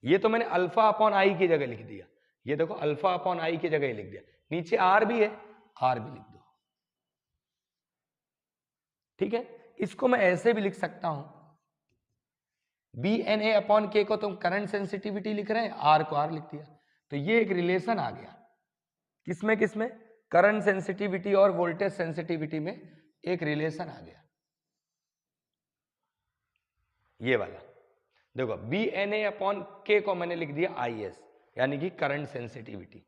ये तो मैंने अल्फा अपॉन आई की जगह लिख दिया, ये देखो अल्फा अपॉन आई की जगह ही लिख दिया, नीचे आर भी है, आर भी लिख दो। ठीक है, इसको मैं ऐसे भी लिख सकता हूं, बी एन ए अपॉन के को तुम करंट सेंसिटिविटी लिख रहे हैं, आर को आर लिख दिया, तो ये एक रिलेशन आ गया। किसमें किसमें? करंट सेंसिटिविटी और वोल्टेज सेंसिटिविटी में एक रिलेशन आ गया, ये वाला। देखो बी एन ए अपॉन के को मैंने लिख दिया आई एस, यानी कि करंट सेंसिटिविटी,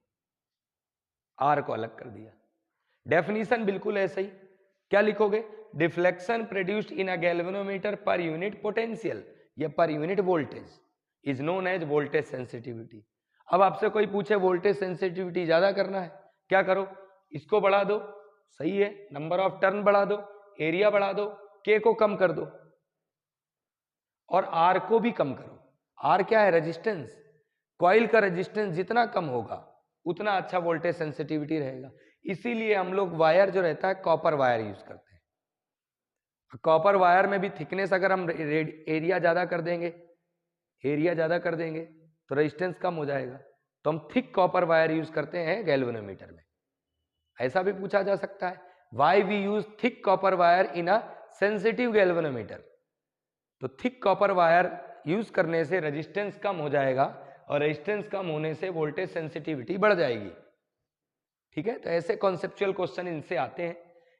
आर को अलग कर दिया। डेफिनेशन बिल्कुल ऐसे ही, क्या लिखोगे? Deflection produced in a galvanometer per unit potential या per unit voltage is known as voltage sensitivity. अब आपसे कोई पूछे वोल्टेज सेंसिटिविटी ज्यादा करना है, क्या करो? इसको बढ़ा दो, सही है, नंबर ऑफ टर्न बढ़ा दो, एरिया बढ़ा दो, के को कम कर दो और आर को भी कम करो। आर क्या है? रेजिस्टेंस। कॉइल का रेजिस्टेंस जितना कम होगा उतना अच्छा वोल्टेज सेंसिटिविटी रहेगा। इसीलिए हम लोग वायर जो रहता है कॉपर वायर यूज करते हैं। कॉपर वायर में भी थिकनेस अगर हम एरिया ज्यादा कर देंगे, एरिया ज्यादा कर देंगे तो रेजिस्टेंस कम हो जाएगा, तो हम थिक कॉपर वायर यूज करते हैं गैल्वेनोमीटर में। ऐसा भी पूछा जा सकता है, why we use thick copper wire in a sensitive galvanometer. तो थिक कॉपर वायर यूज करने से रेजिस्टेंस कम हो जाएगा और रेजिस्टेंस कम होने से वोल्टेज सेंसिटिविटी बढ़ जाएगी। ठीक है, तो ऐसे कॉन्सेप्चुअल क्वेश्चन इनसे आते हैं,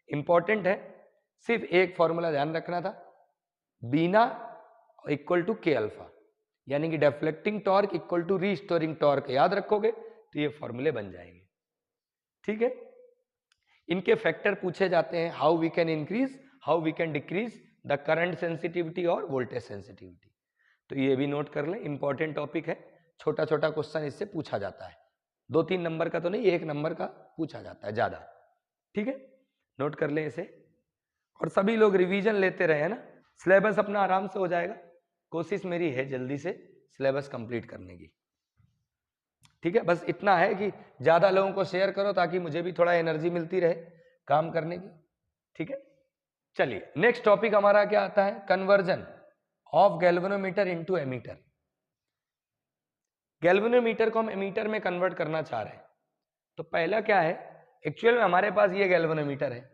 इंपॉर्टेंट है। सिर्फ एक फॉर्मूला ध्यान रखना था, B I N A equal to K alpha, यानी कि deflecting torque equal to restoring torque, याद रखोगे तो ये फॉर्मूले बन जाएंगे। ठीक है, इनके फैक्टर पूछे जाते हैं, how we can increase, how we can decrease the current sensitivity और वोल्टेज सेंसिटिविटी। तो ये भी नोट कर लें, इंपॉर्टेंट टॉपिक है, छोटा छोटा क्वेश्चन इससे पूछा जाता है, 2-3 नंबर का तो नहीं, 1 नंबर का पूछा जाता है ज्यादा। ठीक है, नोट कर लें इसे, और सभी लोग रिवीजन लेते रहे, है ना, सिलेबस अपना आराम से हो जाएगा। कोशिश मेरी है जल्दी से सिलेबस कंप्लीट करने की। ठीक है, बस इतना है कि ज्यादा लोगों को शेयर करो ताकि मुझे भी थोड़ा एनर्जी मिलती रहे काम करने की। ठीक है, चलिए नेक्स्ट टॉपिक हमारा क्या आता है? Conversion of galvanometer into ammeter. Galvanometer को हम एमीटर में कन्वर्ट करना चाह रहे हैं, तो पहला क्या है, एक्चुअल में हमारे पास ये गैल्वेनोमीटर है,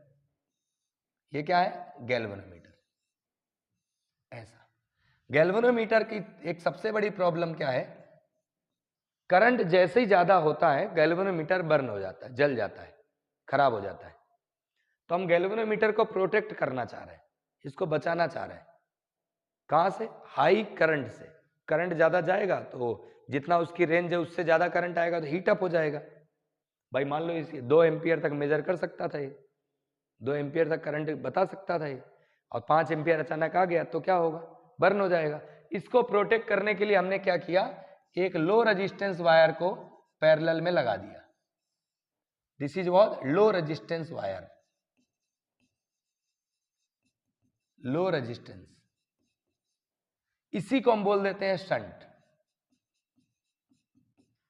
ये क्या है? गैल्वेनोमीटर। ऐसा गैल्वेनोमीटर की एक सबसे बड़ी प्रॉब्लम क्या है, करंट जैसे ही ज्यादा होता है गैल्वेनोमीटर बर्न हो जाता है, जल जाता है, खराब हो जाता है। तो हम गैल्वेनोमीटर को प्रोटेक्ट करना चाह रहे हैं, इसको बचाना चाह रहे हैं। कहां से? हाई करंट से। करंट ज्यादा जाएगा तो जितना उसकी रेंज है उससे ज्यादा करंट आएगा तो हीट अप हो जाएगा। भाई मान लो इसे 2 एम्पियर तक मेजर कर सकता था ये, 2 एम्पियर तक करंट बता सकता था ये, और 5 एम्पियर अचानक आ गया तो क्या होगा? बर्न हो जाएगा। इसको प्रोटेक्ट करने के लिए हमने क्या किया, एक लो रेजिस्टेंस वायर को पैरेलल में लगा दिया। This is what? Low resistance wire, low resistance, इसी को हम बोल देते हैं शंट।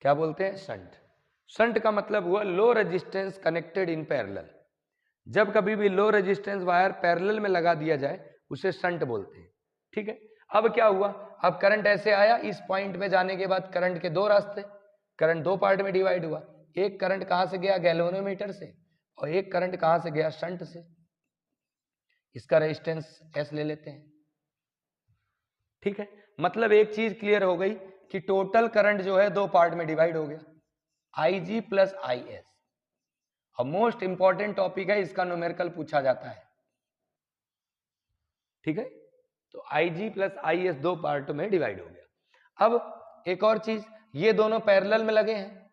क्या बोलते हैं? शंट। शंट का मतलब हुआ low resistance connected in parallel. जब कभी भी लो रेजिस्टेंस वायर पैरेलल में लगा दिया जाए उसे शंट बोलते हैं। ठीक है, अब क्या हुआ, अब करंट ऐसे आया, इस पॉइंट पे जाने के बाद करंट के 2 रास्ते, करंट 2 पार्ट में डिवाइड हुआ। एक करंट कहां से गया? गैल्वेनोमीटर से, और एक करंट कहां से गया? शंट से। इसका रेजिस्टेंस एस ले लेते हैं। ठीक है, मतलब एक चीज क्लियर हो गई कि टोटल करंट जो है 2 पार्ट में डिवाइड हो गया, IG प्लस IS। अब मोस्ट इंपॉर्टेंट टॉपिक है, इसका न्यूमेरिकल पूछा जाता है। ठीक है, तो IG प्लस IS 2 पार्ट में डिवाइड हो गया। अब एक और चीज, ये दोनों पैरेलल में लगे हैं,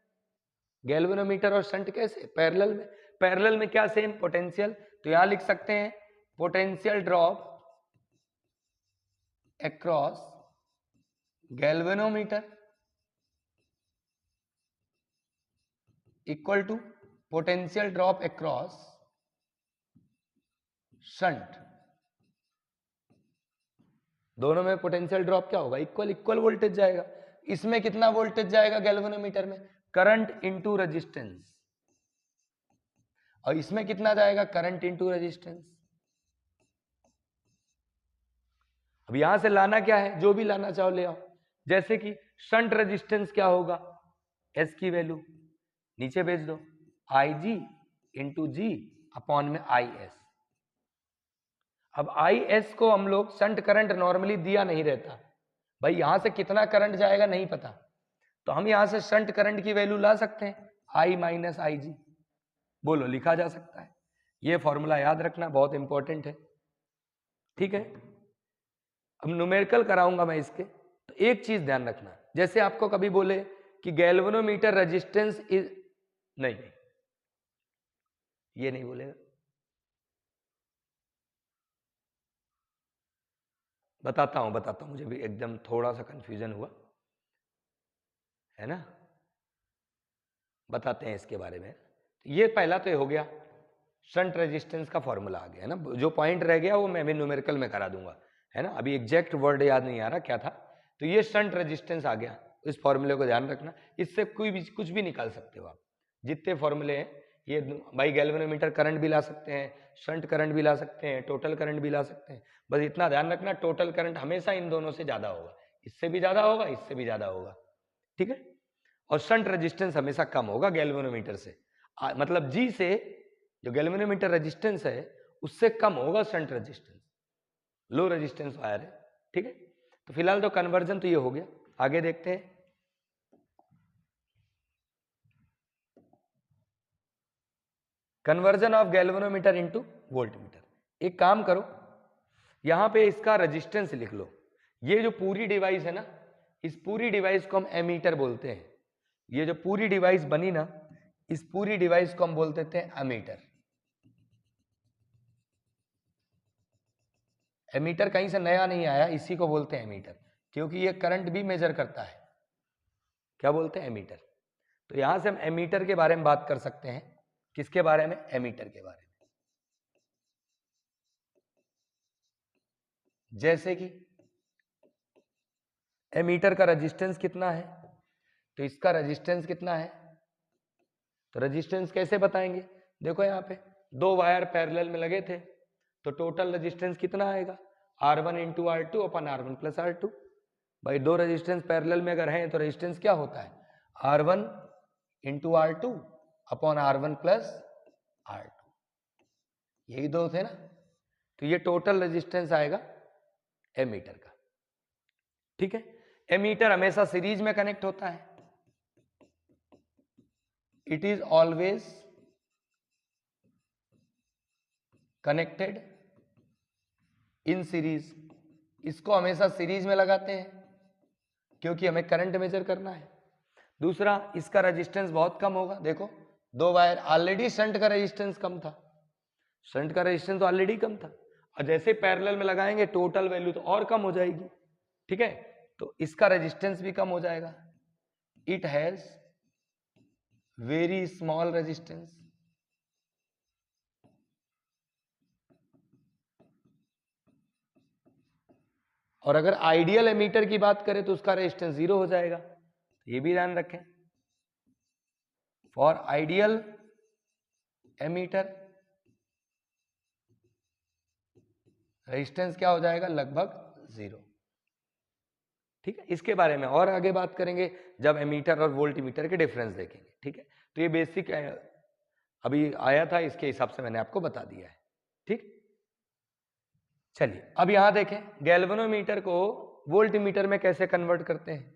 गैल्वेनोमीटर और शंट कैसे? पैरेलल में। पैरेलल में क्या? सेम पोटेंशियल, तो यहां लिख सकते हैं potential drop across galvanometer equal to potential drop across shunt. दोनों में पोटेंशियल ड्रॉप क्या होगा? इक्वल, इक्वल वोल्टेज जाएगा। इसमें कितना वोल्टेज जाएगा गैल्वेनोमीटर में? Current into resistance. और इसमें कितना जाएगा? Current into resistance. अब यहां से लाना क्या है? जो भी लाना चाहो ले आओ। जैसे कि शंट रेजिस्टेंस क्या होगा, एस की वैल्यू नीचे भेज दो, आई जी इंटू जी अपॉन में आई एस। अब आई एस को हम लोग शंट करंट नॉर्मली दिया नहीं रहता, भाई यहां से कितना करंट जाएगा नहीं पता, तो हम यहां से शंट करंट की वैल्यू ला सकते हैं, आई माइनस आई जी, बोलो लिखा जा सकता है। ये फॉर्मूला याद रखना बहुत इंपॉर्टेंट है, ठीक है। अब न्यूमेरिकल कराऊंगा मैं इसके, तो एक चीज ध्यान रखना, जैसे आपको कभी बोले कि गैल्वेनोमीटर रेजिस्टेंस इज, नहीं ये नहीं बोलेगा, बताता हूं, मुझे भी एकदम थोड़ा सा कंफ्यूजन हुआ है ना, बताते हैं इसके बारे में। ये पहला तो ये हो गया, शंट रेजिस्टेंस का फॉर्मूला आ गया है ना, जो पॉइंट रह गया वो मैं भी न्यूमेरिकल में करा दूंगा, है ना, अभी एग्जैक्ट वर्ड याद नहीं आ रहा क्या था। तो ये शंट रेजिस्टेंस आ गया, इस फॉर्मूले को ध्यान रखना, इससे कोई भी कुछ भी निकाल सकते हो आप, जितने फॉर्मूले हैं ये, भाई गैल्वेनोमीटर करंट भी ला सकते हैं, शंट करंट भी ला सकते हैं, टोटल करंट भी ला सकते हैं, बस इतना ध्यान रखना टोटल करंट हमेशा इन दोनों से ज्यादा होगा, इससे भी ज्यादा होगा, इससे भी ज्यादा होगा, ठीक है। और शंट रेजिस्टेंस हमेशा कम होगा गैल्वेनोमीटर से, मतलब जी से जो गैल्वेनोमीटर रेजिस्टेंस है उससे कम होगा shunt resistance, low resistance wire है, ठीक है। तो फिलहाल तो कन्वर्जन तो ये हो गया, आगे देखते हैं। Conversion of galvanometer into voltmeter. एक काम करो, यहां पे इसका रेजिस्टेंस लिख लो, ये जो पूरी डिवाइस है ना, इस पूरी डिवाइस को हम एमीटर बोलते हैं, ये जो पूरी डिवाइस बनी ना, इस पूरी डिवाइस को हम बोलते थे एमीटर। एमीटर कहीं से नया नहीं आया, इसी को बोलते हैं एमीटर, क्योंकि ये करंट भी मेजर करता है, क्या बोलते हैं एमीटर। तो यहां से हम एमीटर के बारे में बात कर सकते हैं, किसके बारे में, एमीटर के बारे में। जैसे कि एमीटर का रेजिस्टेंस कितना है, तो इसका रेजिस्टेंस कितना है, तो रेजिस्टेंस कैसे बताएंगे, देखो यहां पे दो वायर पैरेलल में लगे थे, तो टोटल रेजिस्टेंस कितना आएगा, R1 into R two upon R1 plus R2। भाई दो रेजिस्टेंस पैरेलल में अगर हैं तो रेजिस्टेंस क्या होता है, R1 into R2 upon R1 plus R2, यही दो थे ना, तो ये टोटल रेजिस्टेंस आएगा एमीटर का, ठीक है। एमीटर हमेशा सीरीज में कनेक्ट होता है, it is always connected in series, इसको हमेशा सीरीज में लगाते हैं क्योंकि हमें करंट मेजर करना है। दूसरा, इसका रेजिस्टेंस बहुत कम होगा, देखो दो वायर, ऑलरेडी शंट का रेजिस्टेंस कम था, शंट का रेजिस्टेंस तो ऑलरेडी कम था, और जैसे पैरेलल में लगाएंगे टोटल वैल्यू तो और कम हो जाएगी, ठीक है, तो इसका रेजिस्टेंस भी कम हो जाएगा। It has very small resistance, और अगर आइडियल एमीटर की बात करें तो उसका रेजिस्टेंस 0 हो जाएगा, ये भी ध्यान रखें। फॉर आइडियल एमीटर रेजिस्टेंस क्या हो जाएगा, लगभग 0, ठीक है। इसके बारे में और आगे बात करेंगे जब एमीटर और वोल्टमीटर के डिफरेंस देखेंगे, ठीक है। तो ये बेसिक अभी आया था, इसके हिसाब से मैंने आपको बता दिया है, ठीक। चलिए अब यहां देखें गैल्वेनोमीटर को वोल्टमीटर में कैसे कन्वर्ट करते हैं।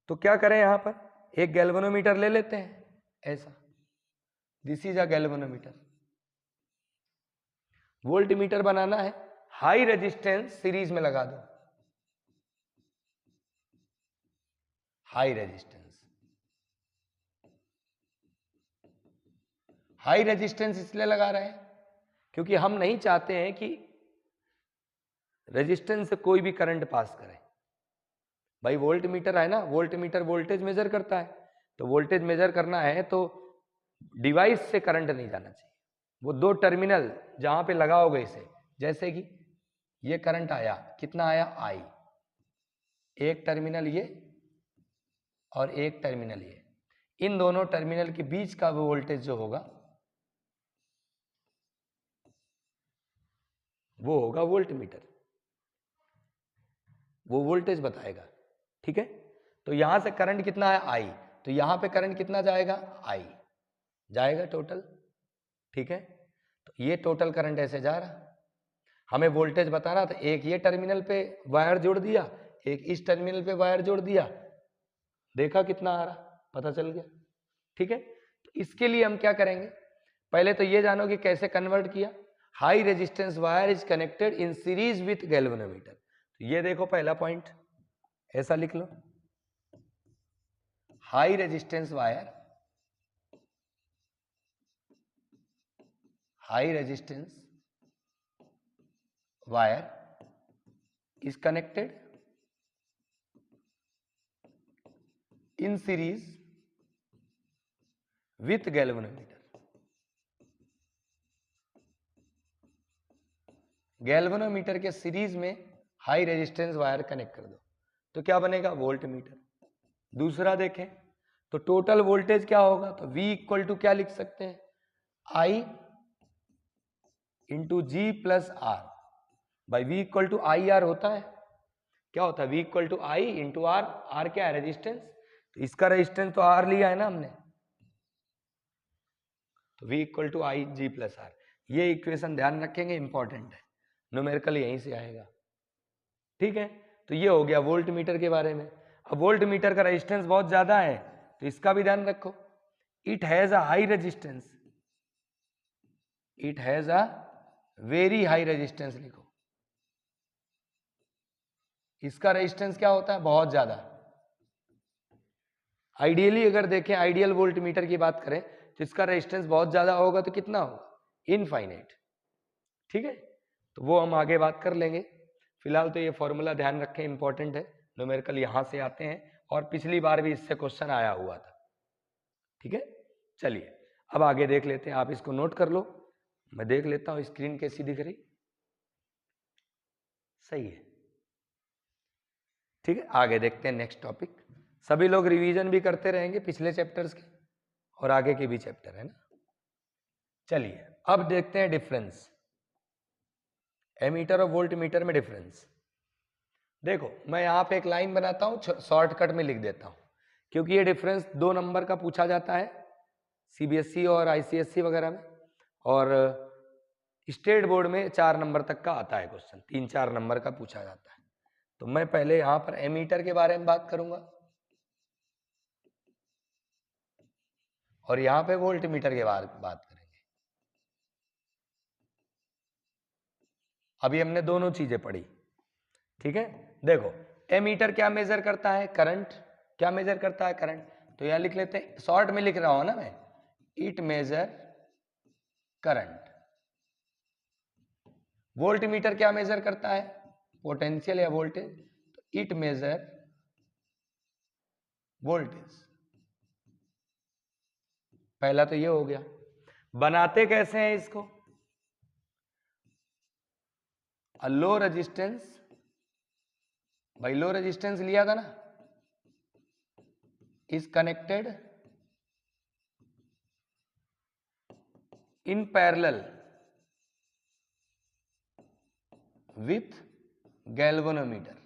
तो क्या करें, यहां पर एक गैल्वेनोमीटर ले लेते हैं, ऐसा, this is a galvanometer. Voltmeter बनाना है, हाई रेजिस्टेंस सीरीज में लगा दो, हाई रेजिस्टेंस, हाई रेजिस्टेंस इसलिए लगा रहे हैं क्योंकि हम नहीं चाहते हैं कि रेजिस्टेंस से कोई भी करंट पास करे। भाई वोल्टमीटर है ना, वोल्टमीटर वोल्टेज मेजर करता है, तो वोल्टेज मेजर करना है तो डिवाइस से करंट नहीं जाना चाहिए, वो दो टर्मिनल जहां पे लगाओगे इसे, जैसे कि ये करंट आया, कितना आया, आई, एक टर्मिनल ये और एक टर्मिनल ये, इन दोनों टर्मिनल के बीच का वो वोल्टेज जो होगा वो होगा वोल्टमीटर, वो वोल्टेज बताएगा। ठीक है, तो यहां से करंट कितना है आई, तो यहां पे करंट कितना जाएगा आई जाएगा टोटल। ठीक है, तो ये टोटल करंट ऐसे जा रहा, हमें वोल्टेज बता रहा था, एक ये टर्मिनल पे वायर जोड़ दिया, एक इस टर्मिनल पे वायर जोड़ दिया, देखा कितना आ रहा, पता चल गया। ठीक है, तो इसके लिए हम क्या करेंगे, पहले तो ये जानो कि कैसे कन्वर्ट किया। High resistance wire is connected in series with galvanometer. तो ये देखो पहला पॉइंट, ऐसा लिख लो, high resistance wire, high resistance wire is connected in series with galvanometer। Galvanometer के सीरीज में हाई रेजिस्टेंस वायर कनेक्ट कर दो तो क्या बनेगा वोल्ट मीटर। दूसरा देखें तो टोटल वोल्टेज क्या होगा, तो V इक्वल टू क्या लिख सकते हैं, I into G plus R by V equal to I R होता है, क्या होता है V equal to I into R, R क्या है रेजिस्टेंस, तो इसका रेजिस्टेंस तो आर लिया है ना हमने, तो V equal to I G plus R. ये इक्वेशन ध्यान रखेंगे, इंपॉर्टेंट है, न्यूमेरिकल यहीं से आएगा। ठीक है, तो ये हो गया वोल्ट मीटर के बारे में। अब वोल्ट मीटर का रेजिस्टेंस बहुत ज्यादा है तो इसका भी ध्यान रखो, it has a high resistance, it has a very high resistance लिखो। इसका रेजिस्टेंस क्या होता है, बहुत ज्यादा। आइडियली अगर देखें, आइडियल वोल्ट मीटर की बात करें तो इसका रेजिस्टेंस बहुत ज्यादा होगा तो कितना होगा, इनफाइनाइट। ठीक है, तो वो हम आगे बात कर लेंगे, फिलहाल तो ये फॉर्मूला ध्यान रखें, इंपॉर्टेंट है, न्यूमेरिकल यहां से आते हैं और पिछली बार भी इससे क्वेश्चन आया हुआ था। ठीक है, चलिए अब आगे देख लेते हैं, आप इसको नोट कर लो, मैं देख लेता हूं स्क्रीन कैसी दिख रही, सही है। ठीक है, आगे देखते हैं नेक्स्ट टॉपिक। सभी लोग रिवीजन भी करते रहेंगे पिछले चैप्टर्स के और आगे के भी चैप्टर है ना। चलिए अब देखते हैं डिफरेंस, एमीटर और वोल्ट मीटर में डिफरेंस। देखो मैं यहाँ पे एक लाइन बनाता हूँ, शॉर्टकट में लिख देता हूँ, क्योंकि ये डिफरेंस 2 नंबर का पूछा जाता है सीबीएसई और आईसीएसई वगैरह में, और स्टेट बोर्ड में 4 नंबर तक का आता है क्वेश्चन, 3-4 नंबर का पूछा जाता है। तो मैं पहले यहाँ पर एमीटर के बारे में बात करूंगा और यहाँ पे वोल्ट मीटर के बारे में बात करेंगे। अभी हमने दोनों चीजें पढ़ी। ठीक है, देखो एमीटर क्या मेजर करता है, करंट। क्या मेजर करता है, करंट। तो यहां लिख लेते हैं, शॉर्ट में लिख रहा हूं ना मैं, it measure current. Voltmeter क्या मेजर करता है, पोटेंशियल या वोल्टेज, तो इट मेजर वोल्टेज। पहला तो ये हो गया। बनाते कैसे हैं इसको, लो रेजिस्टेंस, भाई लो रेजिस्टेंस लिया था ना, is connected in parallel with galvanometer.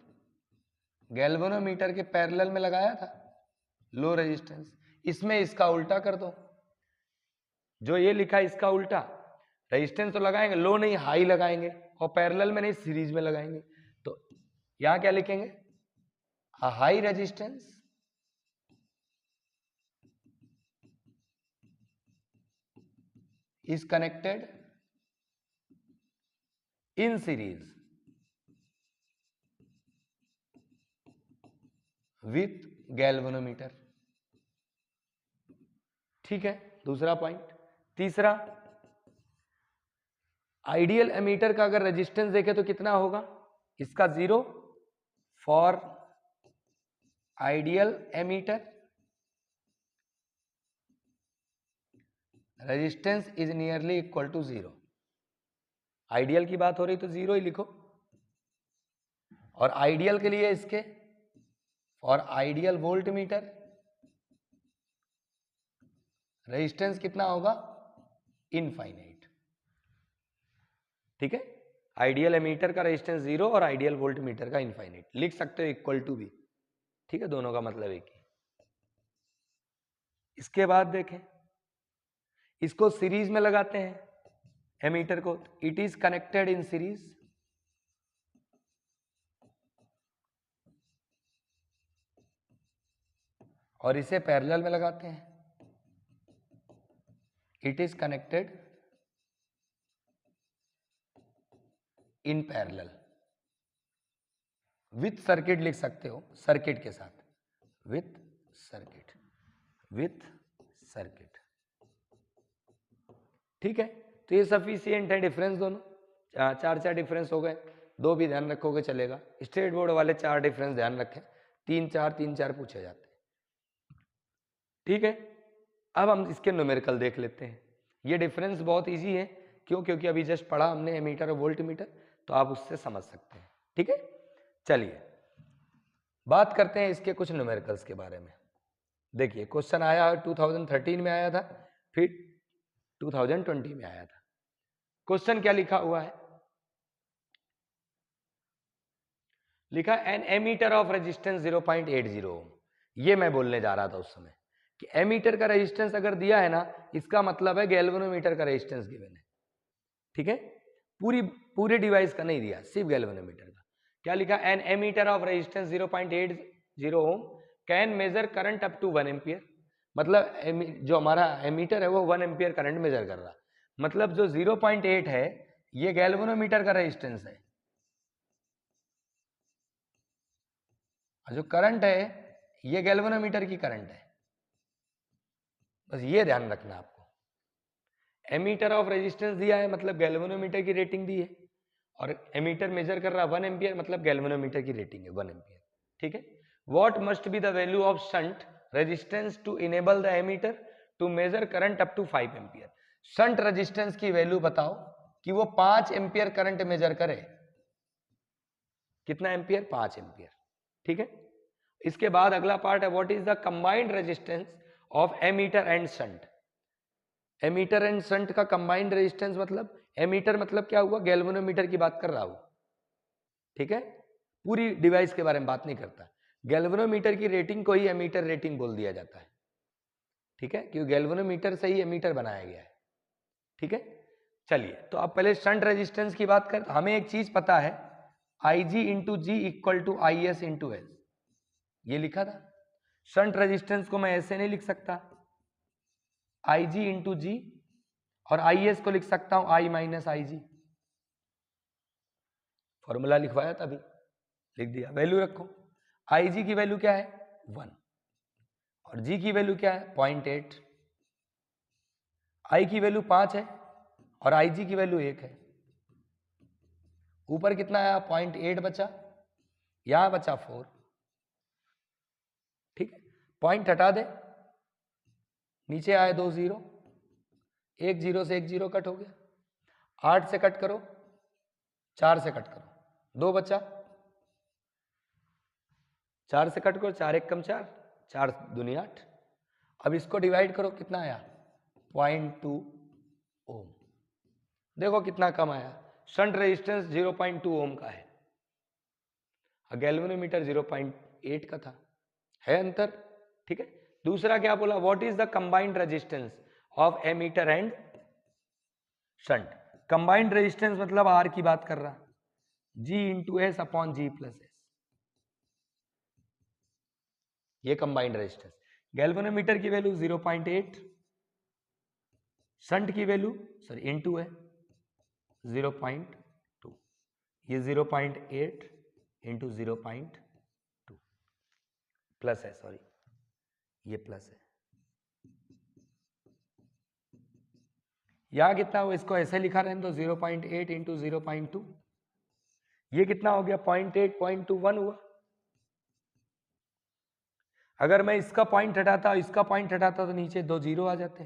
Galvanometer के पैरेलल में लगाया था लो रेजिस्टेंस, इसमें इसका उल्टा कर दो, जो ये लिखा है इसका उल्टा, रेजिस्टेंस तो लगाएंगे, लो नहीं हाई लगाएंगे, और पैरेलल में नहीं सीरीज में लगाएंगे। तो यहां क्या लिखेंगे, a high resistance is connected in series with galvanometer। ठीक है, दूसरा पॉइंट। तीसरा, आइडियल एमीटर का अगर रेजिस्टेंस देखें तो कितना होगा, इसका 0 for ideal ammeter, resistance is nearly equal to 0। Ideal की बात हो रही तो 0 ही लिखो, और आइडियल के लिए इसके for ideal volt meter resistance कितना होगा, इनफाइनाइट। ठीक है, आइडियल एमीटर का रेजिस्टेंस 0 और आइडियल वोल्ट मीटर का इनफाइनाइट, लिख सकते हो इक्वल टू भी, ठीक है, दोनों का मतलब एक ही। इसके बाद देखें, इसको सीरीज में लगाते हैं एमीटर को, it is connected in series, और इसे पैरेलल में लगाते हैं, it is connected in parallel with circuit, लिख सकते हो सर्किट के साथ, विथ सर्किट, विथ सर्किट, ठीक है। तो ये सफिशिएंट है डिफरेंस दोनों, चार डिफरेंस हो गए, 2 भी ध्यान रखोगे चलेगा। स्टेट बोर्ड वाले 4 डिफरेंस ध्यान रखें, 3-4 पूछे जाते हैं, ठीक है। अब हम इसके न्यूमेरिकल देख लेते हैं। ये डिफरेंस बहुत इजी है, क्यों? क्योंकि अभी जस्ट पढ़ा हमने एमीटर और वोल्ट मीटर, तो आप उससे समझ सकते हैं, ठीक है। चलिए बात करते हैं इसके कुछ न्यूमेरिकल्स के बारे में। देखिए क्वेश्चन आया 2013 में आया था, फिर 2020 में आया था। क्वेश्चन क्या लिखा हुआ है? लिखा एन एमीटर ऑफ रेजिस्टेंस 0.80 ओम। ये मैं बोलने जा रहा था उस समय कि एमीटर का रेजिस्टेंस अगर दिया है ना, इसका मतलब है गैल्वेनोमीटर का रेजिस्टेंस गिवन है, ठीक है। पूरे डिवाइस का नहीं दिया, सिर्फ गैल्वेनोमीटर का। क्या लिखा? An ammeter of resistance 0.80 ohm can measure current up to 1 ampere. मतलब जो हमारा एमीटर है वो 1 एम्पियर करंट मेजर कर रहा, मतलब जो 0.8 है ये गैल्वेनोमीटर का रेजिस्टेंस है, और जो करंट है ये गैल्वेनोमीटर की करंट है। बस ये ध्यान रखना आपको। एमीटर ऑफ रेजिस्टेंस दिया है मतलब गैल्वेनोमीटर की रेटिंग दी है, और एमीटर मेजर कर रहा 1 एम्पियर मतलब गैल्वेनोमीटर की रेटिंग है 1 एम्पियर, ठीक है। What must be the value of shunt resistance to enable the ammeter to measure current up to 5 ampere. Shunt resistance की वैल्यू बताओ कि वो 5 एम्पियर करंट मेजर करे। कितना एम्पियर? 5 एम्पियर, ठीक है। इसके बाद अगला पार्ट है what is the combined resistance of ammeter and shunt. Ammeter and shunt का कंबाइंड रेजिस्टेंस मतलब, एमीटर मतलब क्या हुआ? गैल्वेनोमीटर की बात कर रहा हूं, ठीक है। पूरी डिवाइस के बारे में बात नहीं करता। गैल्वेनोमीटर की रेटिंग को ही एमीटर रेटिंग बोल दिया जाता है, ठीक है, क्योंकि गैल्वेनोमीटर से ही एमीटर बनाया गया है, ठीक है। चलिए तो आप पहले शंट रेजिस्टेंस की बात कर, हमें एक चीज पता है IG into G equal to IS into S, ये लिखा था। शंट रेजिस्टेंस को मैं ऐसे नहीं लिख सकता, IG इंटू जी, और IS को लिख सकता हूं I माइनस IG। फॉर्मूला लिखवाया तभी लिख दिया, वैल्यू रखो। IG की वैल्यू क्या है? 1, और G की वैल्यू क्या है? 0.8। I की वैल्यू 5 है और IG की वैल्यू 1 है। ऊपर कितना आया? 0.8 बचा, यहां बचा 4, ठीक है। पॉइंट हटा दे, नीचे आए 2 0, 1 0 से 1 0 कट हो गया। 8 से कट करो, 4 से कट करो, 2 बचा। 4 से कट करो, 4 1 कम 4, 4 दूनी 8। अब इसको डिवाइड करो, कितना आया? 0.2 ओम। देखो कितना कम आया। शंट रेजिस्टेंस 0.2 ओम का है, गैल्वेनोमीटर 0.8 का था, है अंतर, ठीक है। दूसरा क्या बोला? What is the combined resistance of ammeter and shunt. Combined resistance मतलब आर की बात कर रहा, G into S upon G plus S, ये कंबाइंड रेजिस्टेंस। गैल्वेनोमीटर की वैल्यू 0.8, शंट की वैल्यू इंटू है 0.2, ये 0.8 इंटू 0.2 प्लस है, सॉरी ये प्लस है। यहां कितना हुआ? इसको ऐसे लिखा रहे तो 0.8 इंटू 0.2, ये कितना हो गया? 0.8 0.21 हुआ। अगर मैं इसका पॉइंट हटाता, इसका पॉइंट हटाता तो नीचे 2 0 आ जाते।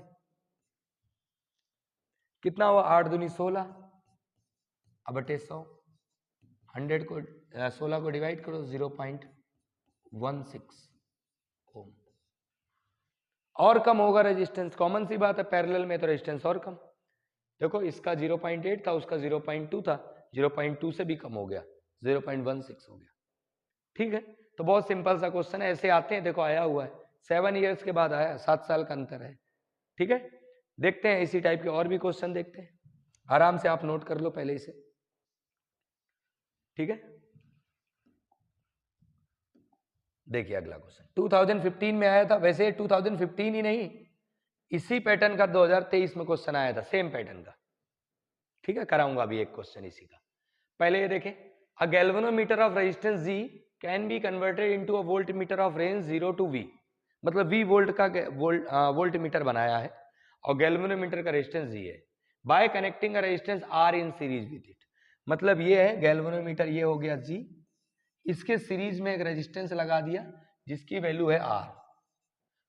कितना हुआ? 8 दूनी 16, अब बटे 100, 100 को 16 को डिवाइड करो, 0.16 ओम। और कम होगा रेजिस्टेंस, कॉमन सी बात है, पैरेलल में तो रेजिस्टेंस और कम। देखो इसका 0.8 था, उसका 0.2 था, 0.2 से भी कम हो गया, 0.16 हो गया। ठीक है, तो बहुत सिंपल सा क्वेश्चन है, ऐसे आते हैं, देखो आया हुआ है, 7 ईयर्स के बाद आया, 7 साल का अंतर है। ठीक है, देखते हैं इसी टाइप के और भी क्वेश्चन देखते हैं, आराम से आप नोट कर लो पहले इसे। ठीक है, देखिए अगला क्वेश्चन 2015 में आया था, वैसे 2015 ही नहीं, इसी पैटर्न का 2023 में क्वेश्चन आया था, सेम पैटर्न का। ठीक है, कराऊंगा अभी एक क्वेश्चन इसी का। पहले ये देखें, a galvanometer of resistance G can be converted into a voltmeter of range 0 to V, मतलब V वोल्ट का वोल्ट मीटर बनाया है और गैल्वेनोमीटर का रेजिस्टेंस G है, by connecting a resistance R in series with it. मतलब ये है गैल्वेनोमीटर, ये हो गया G, इसके सीरीज में एक रेजिस्टेंस लगा दिया जिसकी वैल्यू है R।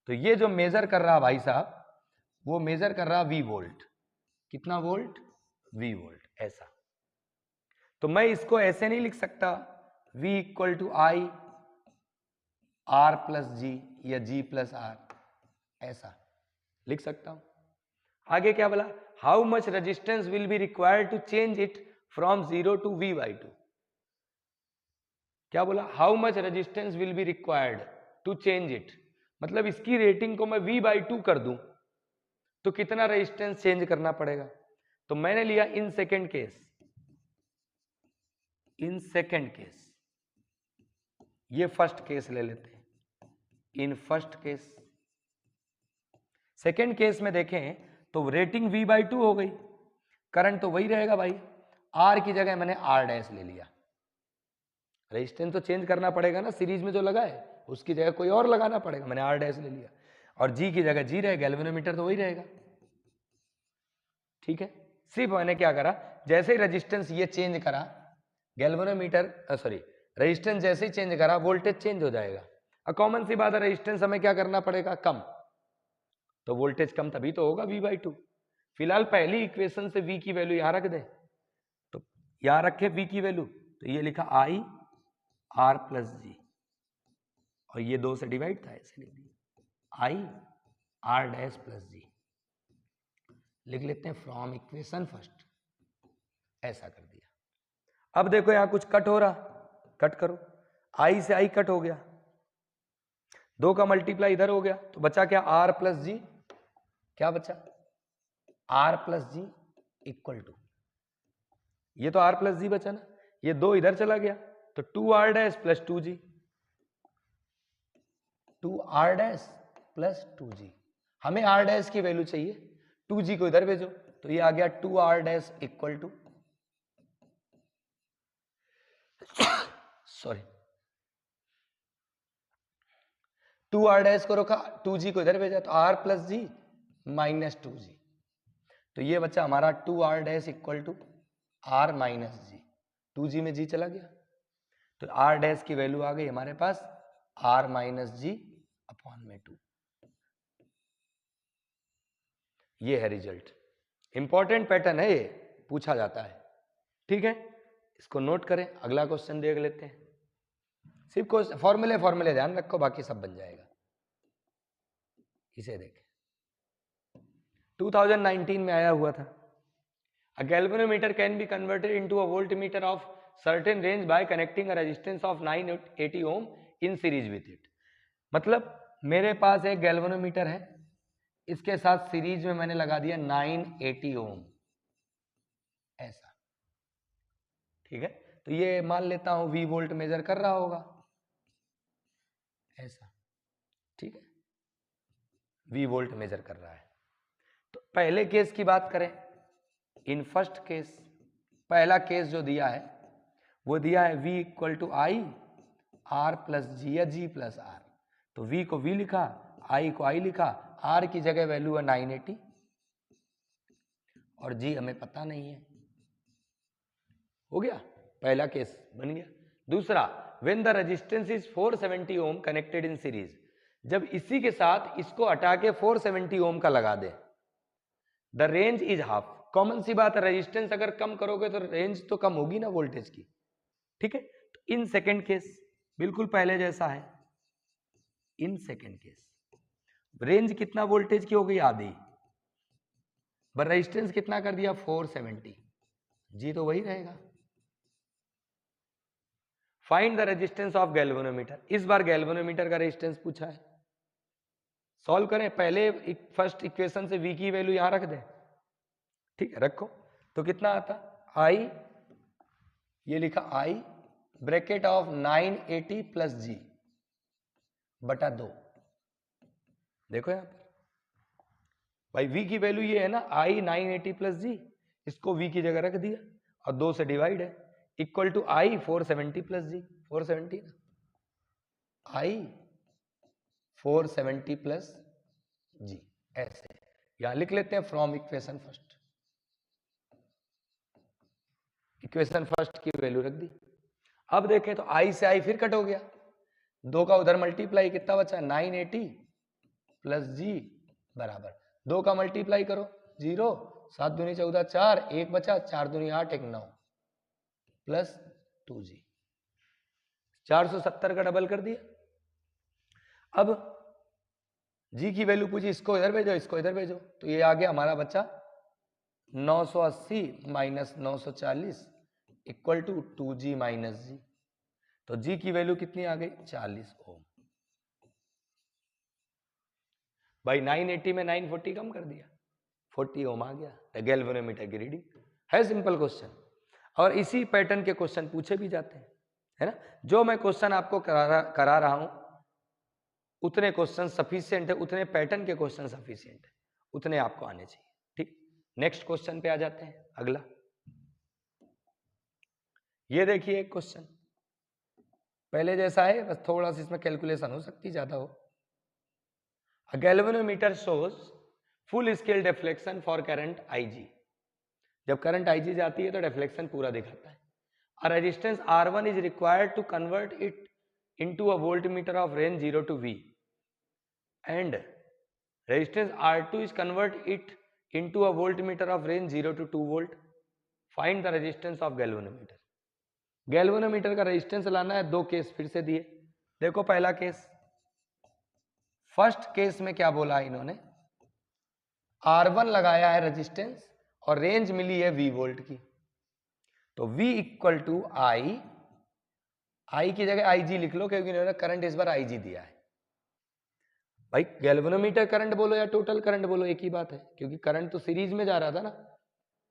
तो ये जो मेजर कर रहा भाई साहब, वो मेजर कर रहा V वोल्ट, कितना वोल्ट, V वोल्ट, ऐसा। तो मैं इसको ऐसे नहीं लिख सकता V equal to I R plus G या G प्लस R, ऐसा लिख सकता हूं। आगे क्या बोला, how much resistance will be required to change it from 0 to V/2। क्या बोला, how much resistance will be required to change it, मतलब इसकी रेटिंग को मैं V/2 कर दूं तो कितना रेजिस्टेंस चेंज करना पड़ेगा। तो मैंने लिया in second case, in second case, ये फर्स्ट केस ले लेते हैं, इन फर्स्ट केस। सेकेंड केस में देखें तो रेटिंग V/2 हो गई, करंट तो वही रहेगा भाई, R की जगह मैंने R डैश ले लिया, रेजिस्टेंस तो चेंज करना पड़ेगा ना, सीरीज में जो लगा है उसकी जगह कोई और लगाना पड़ेगा, मैंने R डैश ले लिया, और G की जगह G रहेगा, गैल्वेनोमीटर तो वही रहेगा। ठीक है, सिर्फ मैंने क्या करा, जैसे ही रेजिस्टेंस ये चेंज करा, गैल्वेनोमीटर सॉरी रेजिस्टेंस जैसे ही चेंज करा वोल्टेज चेंज हो जाएगा। अब कॉमन सी बात है, रेजिस्टेंस हमें क्या करना पड़ेगा, कम, तो वोल्टेज कम तभी तो होगा V/2। फिलहाल पहली इक्वेशन से V की वैल्यू यहां रख दे, तो यहां रखे V की वैल्यू, तो ये लिखा I R प्लस जी, और ये 2 से डिवाइड था, ऐसे लिख दिया I R डैश प्लस जी, लिख लेते हैं फ्रॉम इक्वेशन फर्स्ट, ऐसा कर दिया। अब देखो यहां कुछ कट हो रहा, कट करो, I से I कट हो गया, 2 का मल्टीप्लाई इधर हो गया, तो बचा क्या, R प्लस जी, क्या बचा, R plus G equal to, ये तो R प्लस जी बचा ना, ये 2 इधर चला गया, तो 2R dash plus 2G, 2R dash plus 2G, हमें R डैश की वैल्यू चाहिए, 2G को इधर भेजो, तो ये आ गया 2R dash equal to, sorry 2R dash को रोका, 2G को इधर भेजा, तो R प्लस जी माइनस 2G, तो ये बच्चा हमारा 2R dash equal to R minus G, 2G में G चला गया, तो R डैश की वैल्यू आ गई हमारे पास R माइनस जी अपॉन में 2। ये है रिजल्ट, इंपॉर्टेंट पैटर्न है, ये पूछा जाता है। ठीक है, इसको नोट करें, अगला क्वेश्चन देख लेते हैं। सिर्फ फॉर्मूले ध्यान रखो, बाकी सब बन जाएगा। इसे देखें, 2019 में आया हुआ था, a galvanometer can be converted into a voltmeter of certain range by connecting a resistance of 980 ohm in series with it. मतलब मेरे पास एक गैल्वेनोमीटर है, इसके साथ सीरीज में मैंने लगा दिया 980 ओम, ऐसा। ठीक है, तो ये मान लेता हूं V वोल्ट मेजर कर रहा होगा, ऐसा। ठीक है, V वोल्ट मेजर कर रहा है। तो पहले केस की बात करें, इन फर्स्ट केस, पहला केस जो दिया है वो दिया है V equal to I R plus G या G प्लस R, तो V को V लिखा, I को I लिखा, R की जगह वैल्यू है 980 और G हमें पता नहीं है। हो गया, पहला केस बन गया। दूसरा, when the resistance is 470 ohm connected in series, जब इसी के साथ इसको हटा के 470 ओम का लगा दे, the range is half. Common सी बात है, रेजिस्टेंस अगर कम करोगे तो रेंज तो कम होगी ना वोल्टेज की। ठीक है, तो इन सेकेंड केस बिल्कुल पहले जैसा है, इन सेकेंड केस रेंज कितना वोल्टेज की हो गई, आधी, पर रेजिस्टेंस कितना कर दिया 470, जी तो वही रहेगा, find the resistance of galvanometer. इस बार गैल्वेनोमीटर का रेजिस्टेंस पूछा है, सॉल्व करें। पहले फर्स्ट इक्वेशन से V की वैल्यू यहां रख दें, ठीक है, रखो। तो कितना आता, I, ये लिखा I ब्रैकेट ऑफ 980 प्लस जी बटा 2। देखो यहां पर भाई V की वैल्यू ये है ना, I 980 प्लस जी, इसको V की जगह रख दिया और 2 से डिवाइड है, इक्वल टू I 470 प्लस जी, 470 ना, I 470 प्लस जी, ऐसे यहां लिख लेते हैं from equation first. Equation first की वैल्यू रख दी। अब देखें तो I से I फिर कट हो गया, 2 का उधर मल्टीप्लाई, कितना बचा 980 प्लस जी बराबर 2 का मल्टीप्लाई करो 0, 7 दूनी 14, 4, 1 बचा, 4 दूनी 8, 1 9 प्लस 2g, 470 का डबल कर दिया। अब g की वैल्यू पूछी, इसको इधर भेजो, इसको इधर भेजो, तो ये आ गया हमारा बच्चा 980 minus 940 equal to 2g minus G. तो g की वैल्यू कितनी आ गई 40 ओम। भाई 980 में 940 कम कर दिया, 40 ओम आ गया गैल्वेनोमीटर की रीडिंग है। सिंपल क्वेश्चन, और इसी पैटर्न के क्वेश्चन पूछे भी जाते हैं, है ना। जो मैं क्वेश्चन आपको करा रहा हूं उतने क्वेश्चन सफिशिएंट है, उतने पैटर्न के क्वेश्चन सफिशिएंट है, उतने आपको आने चाहिए, ठीक। नेक्स्ट क्वेश्चन पे आ जाते हैं, अगला। ये देखिए एक क्वेश्चन पहले जैसा है, बस थोड़ा सा इसमें कैलकुलेशन हो सकती, ज्यादा हो। A galvanometer shows full scale deflection for current IG। जब करंट IG जाती है तो डिफ्लेक्शन पूरा दिखाता है। A resistance R1 is required to convert it into a voltmeter of range 0 to V and resistance R2 is convert it into a voltmeter of range 0 to 2 volt। Find the resistance of galvanometer। Galvanometer का resistance लाना है। 2 case फिर से दिए, देखो पहला case, first case में क्या बोला इन्होंने, R1 लगाया है रेजिस्टेंस और रेंज मिली है V वोल्ट की, तो V इक्वल टू I की जगह IG लिख लो क्योंकि इन्होंने करंट इस बार IG दिया है। भाई गैल्वेनोमीटर करंट बोलो या टोटल करंट बोलो एक ही बात है, क्योंकि करंट तो सीरीज में जा रहा था ना।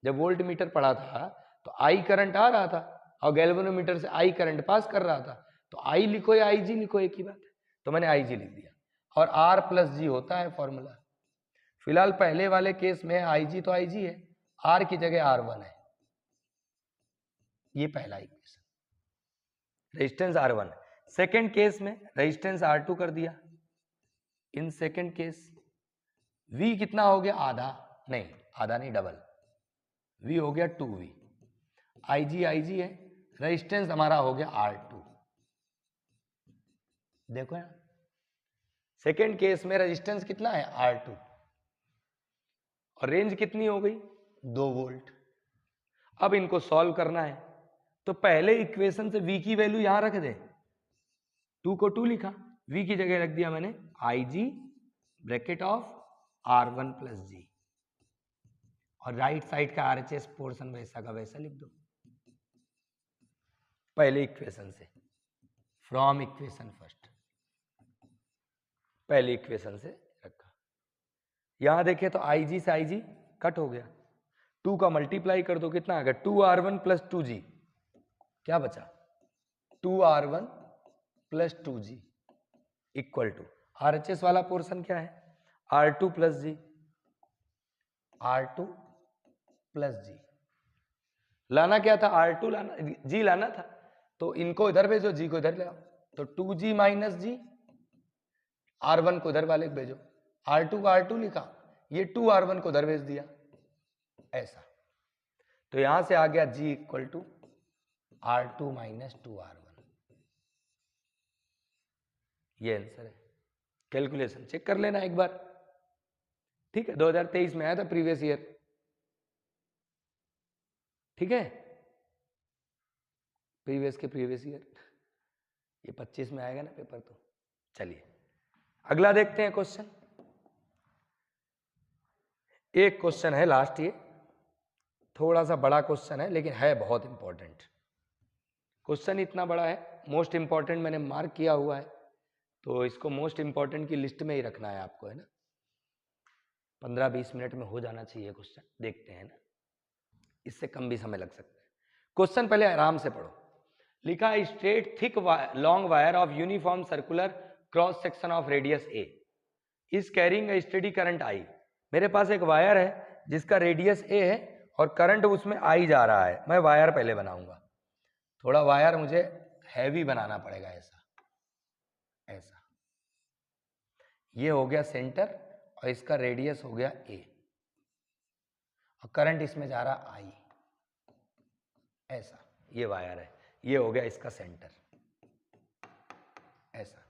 जब वोल्ट मीटर पड़ा था तो I करंट आ रहा था और गैल्वेनोमीटर से I करंट पास कर रहा था, तो I लिखो या IG लिखो एक ही बात है, तो मैंने IG लिख दिया। और R प्लस जी होता है फॉर्मूला। फिलहाल पहले वाले केस में IG तो IG है, R की जगह R1 है, ये पहला equation, resistance R1। Second case में रेजिस्टेंस R2 कर दिया। इन सेकेंड केस V कितना हो गया, आधा नहीं, आधा नहीं डबल, V हो गया 2V, IG है, रेजिस्टेंस हमारा हो गया R2। देखो यार सेकेंड केस में रेजिस्टेंस कितना है R2 और रेंज कितनी हो गई 2 वोल्ट। अब इनको सॉल्व करना है तो पहले इक्वेशन से V की वैल्यू यहां रख दे, 2 को 2 लिखा, V की जगह रख दिया मैंने IG bracket of R1 plus G, और राइट साइड का RHS पोर्शन वैसा का वैसा लिख दो पहले इक्वेशन से, फ्रॉम इक्वेशन फर्स्ट, पहले इक्वेशन से रखा। यहां देखे तो IG से IG कट हो गया, 2 का मल्टीप्लाई कर दो कितना आ गया 2R1 प्लस 2G, क्या बचा 2R1 plus 2G equal to RHS वाला पोर्शन क्या है R2 प्लस जी, R2 प्लस जी, लाना क्या था R2 लाना, G लाना था, तो इनको इधर भेजो, G को इधर ले आओ, तो 2G माइनस जी, R1 को इधर वाले भेजो, R2 का R2 लिखा, ये 2R1 को इधर भेज दिया, ऐसा। तो यहां से आ गया G equal to R2 minus 2R1, ये आंसर है। कैलकुलेशन चेक कर लेना एक बार, ठीक है, 2023 में आया था प्रीवियस ईयर, ठीक है, प्रीवियस के प्रीवियस ईयर, ये 25 में आएगा ना पेपर। तो चलिए अगला देखते हैं क्वेश्चन। एक क्वेश्चन है लास्ट, ये थोड़ा सा बड़ा क्वेश्चन है लेकिन है बहुत इंपॉर्टेंट क्वेश्चन इतना बड़ा है, मोस्ट इंपॉर्टेंट मैंने मार्क किया हुआ है, तो इसको मोस्ट इंपॉर्टेंट की लिस्ट में ही रखना है आपको, है ना। 15-20 मिनट में हो जाना चाहिए क्वेश्चन, देखते हैं ना, इससे कम भी समय लग सकता है। क्वेश्चन पहले आराम से पढ़ो। लिखा है straight thick long wire of uniform circular cross section of radius A is carrying a steady current I. मेरे पास एक वायर है जिसका रेडियस ए है और करंट उसमें आई जा रहा है। मैं वायर पहले बनाऊंगा, थोड़ा वायर मुझे हैवी बनाना पड़ेगा, ऐसा ऐसा। ये हो गया सेंटर और इसका रेडियस हो गया ए और करंट इसमें जा रहा आई, ऐसा। ये वायर है, ये हो गया इसका सेंटर, ऐसा।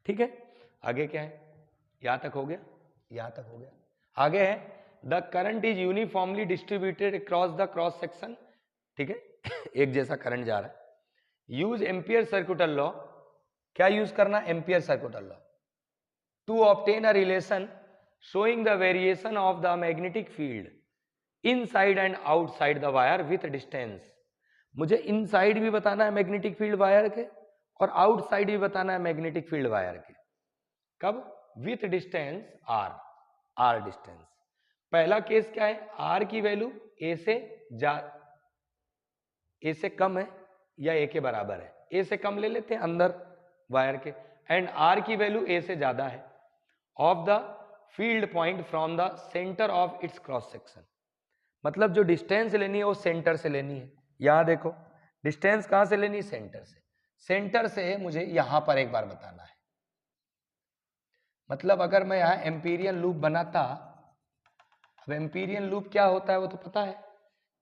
ठीक है, आगे क्या है? यहां तक हो गया, यहां तक हो गया। आगे है the current is uniformly distributed across the cross section. ठीक है, एक जैसा करंट जा रहा है। Use ampere circuital law. क्या यूज करना? Ampere circuital law to obtain a relation showing the variation of the magnetic field inside and outside the wire with distance. मुझे इनसाइड भी बताना है मैग्नेटिक फील्ड वायर के और आउटसाइड भी बताना है मैग्नेटिक फील्ड वायर के। कब? With distance R, R distance. पहला केस क्या है? आर की वैल्यू ए से कम है या ए के बराबर है। ए से कम ले लेते हैं अंदर वायर के, एंड आर की वैल्यू ए से ज्यादा है of the field point from the centre of its cross section. मतलब जो डिस्टेंस लेनी है वो सेंटर से लेनी है। यहां देखो डिस्टेंस कहां से लेनी है? सेंटर से। सेंटर से मुझे यहां पर एक बार बताना है। मतलब अगर मैं यहां एम्पीरियन लूप बनाता, अब एम्पीरियन लूप क्या होता है वो तो पता है,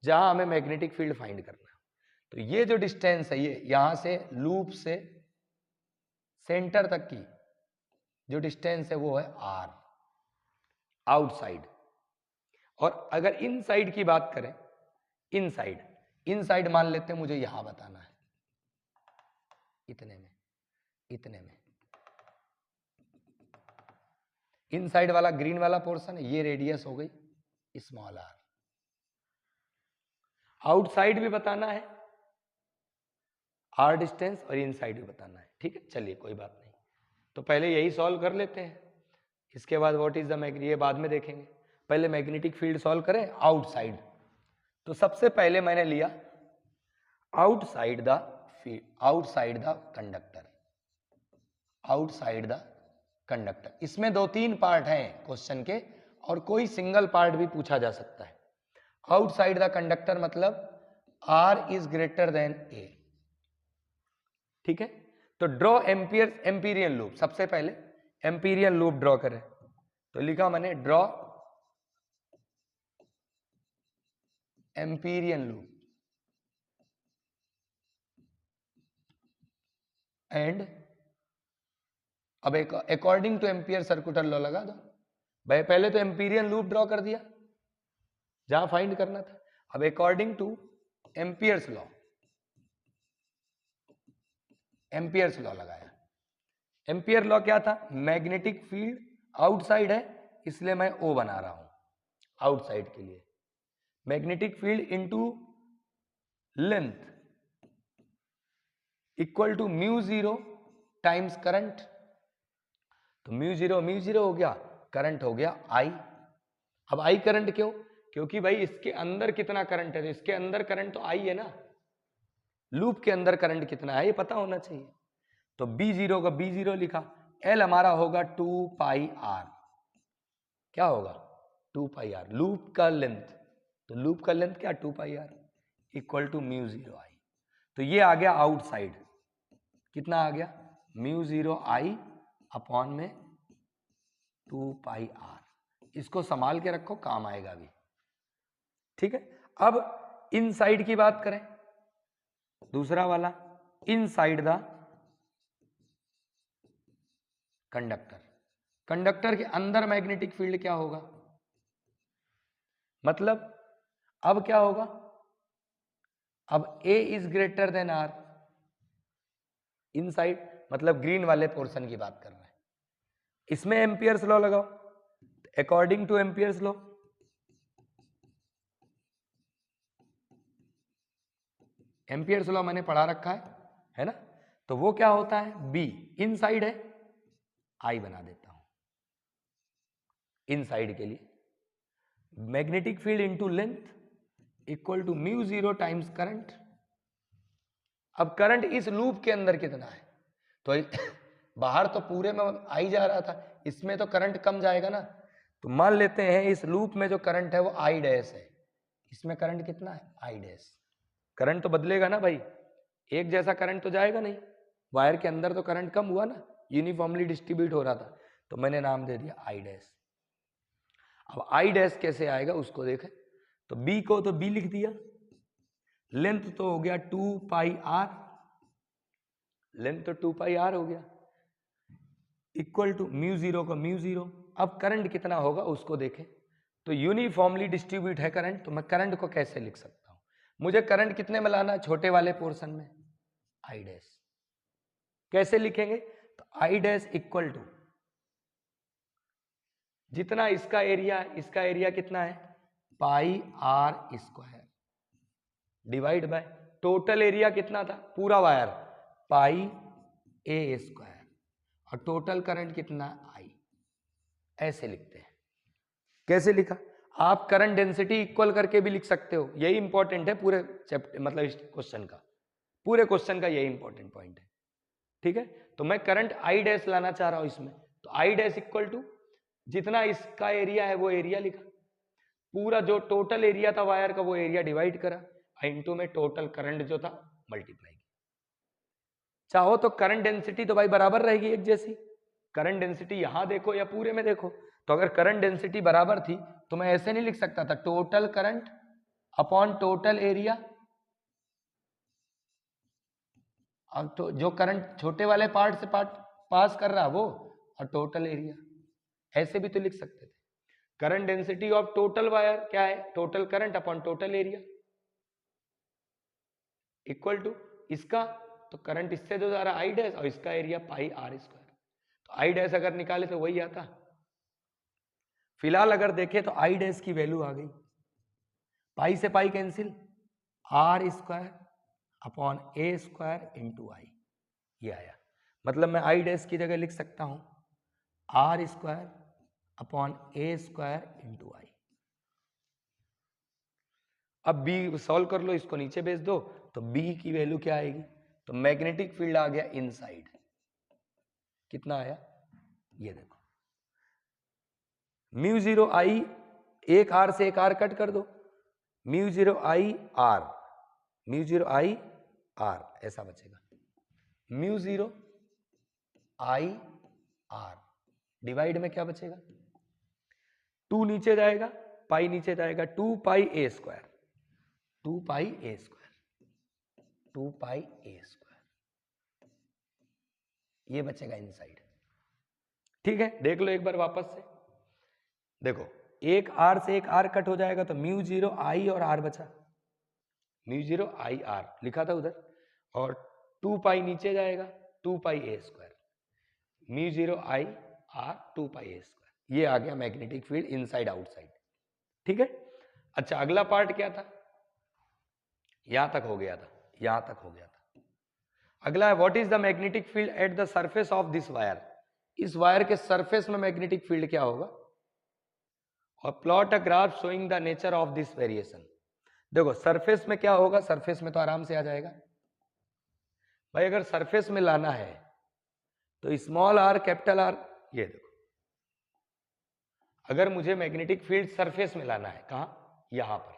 जहां हमें मैग्नेटिक फील्ड फाइंड करना है। तो ये जो डिस्टेंस है, ये यहां से लूप से सेंटर तक की जो डिस्टेंस है वो है आर, आउटसाइड। और अगर इनसाइड की बात करें, इनसाइड, इनसाइड मान लेते हैं मुझे यहां बताना है, इतने में, इतने में। इनसाइड वाला ग्रीन वाला पोर्शन है, ये रेडियस हो गई स्मॉल आर। आउटसाइड भी बताना है, आर डिस्टेंस, और इनसाइड भी बताना है। ठीक है, चलिए कोई बात नहीं, तो पहले यही सॉल्व कर लेते हैं। इसके बाद व्हाट इज द मैग्नेटिक, ये बाद में देखेंगे, पहले मैग्नेटिक फील्ड सॉल्व करें आउटसाइड। तो सबसे पहले मैंने लिया outside the field, outside the conductor, outside the conductor. इसमें 2-3 पार्ट हैं क्वेश्चन के और कोई सिंगल पार्ट भी पूछा जा सकता है। आउटसाइड द कंडक्टर मतलब आर इज ग्रेटर देन ए। ठीक है, तो ड्रॉ एम्पीरियन लूप। सबसे पहले एम्पीरियन लूप ड्रॉ करें, तो लिखा मैंने ड्रॉ एम्पीरियन लूप एंड अब एक according two ampere circuital law लगा दो। भाई पहले तो एम्पीरियन लूप ड्रॉ कर दिया जहां फाइंड करना था, अब according to ampere's law, ampere's law लगाया। एम्पियर लॉ क्या था? मैग्नेटिक फील्ड आउटसाइड है इसलिए मैं ओ बना रहा हूं आउटसाइड के लिए। Magnetic field into length equal to mu zero times current. तो म्यू जीरो हो गया, करंट हो गया आई। अब आई करंट क्यों? क्योंकि भाई इसके अंदर कितना करंट है, तो इसके अंदर करंट तो आई है ना, लूप के अंदर करंट कितना है ये पता होना चाहिए। तो B0 का B0 लिखा, L हमारा होगा 2 पाई आर। क्या होगा? 2 पाई आर, लूप का लेंथ। तो लूप का लेंथ क्या? 2 pi R equal to mu zero I. तो ये आ गया आउटसाइड, कितना आ गया? म्यू जीरो आई अपॉन में 2 पाई आर। इसको संभाल के रखो, काम आएगा भी। ठीक है, अब इनसाइड की बात करें, दूसरा वाला इनसाइड द कंडक्टर। कंडक्टर के अंदर मैग्नेटिक फील्ड क्या होगा? मतलब अब क्या होगा? अब A is greater than R inside, मतलब ग्रीन वाले पोर्शन की बात कर रहे हैं। इसमें एम्पियर्स लॉ लगाओ, according to ampere's law ampere's law मैंने पढ़ा रखा है ना। तो वो क्या होता है, बी इनसाइड है, आई बना देता हूं इनसाइड के लिए। Magnetic field into length equal to mu zero times current. अब करंट इस लूप के अंदर कितना है, तो बाहर तो पूरे में आई जा रहा था, इसमें तो करंट कम जाएगा ना। तो मान लेते हैं इस लूप में जो करंट है वो आई डैश है, इसमें करंट कितना है, आई डैश। करंट तो बदलेगा ना भाई, एक जैसा करंट तो जाएगा नहीं, वायर के अंदर तो करंट कम हुआ ना, यूनिफॉर्मली डिस्ट्रीब्यूट हो रहा था, तो मैंने नाम दे दिया आई डैश। अब आई डैश कैसे आएगा उसको देखें, तो बी को तो बी लिख दिया, लेंथ तो हो गया 2 पाई आर, लेंथ तो 2 पाई आर हो गया, इक्वल टू म्यू जीरो को म्यू जीरो। अब करंट कितना होगा उसको देखें, तो यूनिफॉर्मली डिस्ट्रीब्यूट है करंट, तो मैं करंट को कैसे लिख सकता हूं, मुझे करंट कितने में लाना है, छोटे वाले पोर्शन में, आई डैश। कैसे लिखेंगे, तो आई डैश इक्वल टू जितना इसका एरिया कितना है, pi R square divide by total area कितना था पूरा वायर, पाई ए स्क्वायर, और टोटल करंट कितना, आई। ऐसे लिखते हैं। कैसे लिखा, आप करंट डेंसिटी इक्वल करके भी लिख सकते हो, यही इंपॉर्टेंट है पूरे चैप्टर, मतलब इस क्वेश्चन का, पूरे क्वेश्चन का यही इंपॉर्टेंट पॉइंट है। ठीक है, तो मैं करंट आई डैश लाना चाह रहा हूं इसमें, तो आई डैश इक्वल टू जितना इसका एरिया है वो एरिया लिखा, पूरा जो टोटल एरिया था वायर का वो एरिया डिवाइड करा, इनटू में टोटल करंट जो था मल्टीप्लाई किया। चाहो तो करंट डेंसिटी तो भाई बराबर रहेगी एक जैसी, करंट डेंसिटी यहां देखो या पूरे में देखो, तो अगर करंट डेंसिटी बराबर थी तो मैं ऐसे नहीं लिख सकता था, total current upon total area. अब तो जो करंट छोटे वाले पार्ट से पास कर रहा वो, और टोटल एरिया, ऐसे भी तो लिख सकते थे। Current density of total wire क्या है, total current upon total area, equal to इसका, तो करंट इससे जो जा रहा आई डैश, और इसका एरिया पाई आर स्क्वायर, तो आई डैश अगर निकाले तो वही आता। फिलहाल अगर देखें तो आई डैश की वैल्यू आ गई, पाई से pi cancel, R square upon A square into I, ये आया। मतलब मैं आई डैश की जगह लिख सकता हूं R square upon A square into I. अब बी सॉल्व कर लो, इसको नीचे भेज दो, तो बी की वैल्यू क्या आएगी, तो मैग्नेटिक फील्ड आ गया इनसाइड, कितना आया, ये देखो म्यू जीरो आई, एक आर से एक आर कट कर दो, mu zero I are, mu zero I are, ऐसा बचेगा mu zero I are, divide में क्या बचेगा, 2 नीचे जाएगा, पाई नीचे जाएगा, 2 pi A square, 2 pi A square, 2 pi A square, ये बचेगा इनसाइड। ठीक है, देख लो एक बार वापस से, देखो एक आर से एक आर कट हो जाएगा, तो म्यू जीरो आई और आर बचा, म्यू जीरो आई आर लिखा था उधर, और 2 पाई नीचे जाएगा, 2 pi A square, mu zero I R 2 pi A square, ये आ गया मैग्नेटिक फील्ड इनसाइड आउटसाइड। ठीक है, अच्छा अगला पार्ट क्या था, यहां तक हो गया था, यहां तक हो गया था। अगला है what is the magnetic field at the surface of this wire, इस वायर के सरफेस में मैग्नेटिक फील्ड क्या होगा, और plot a graph showing the nature of this variation. देखो सरफेस में क्या होगा, सरफेस में तो आराम से आ जाएगा भाई, अगर सरफेस में लाना है तो स्मॉल आर कैपिटल आर, ये देखो अगर मुझे मैग्नेटिक फील्ड सरफेस में लाना है, कहां, यहां पर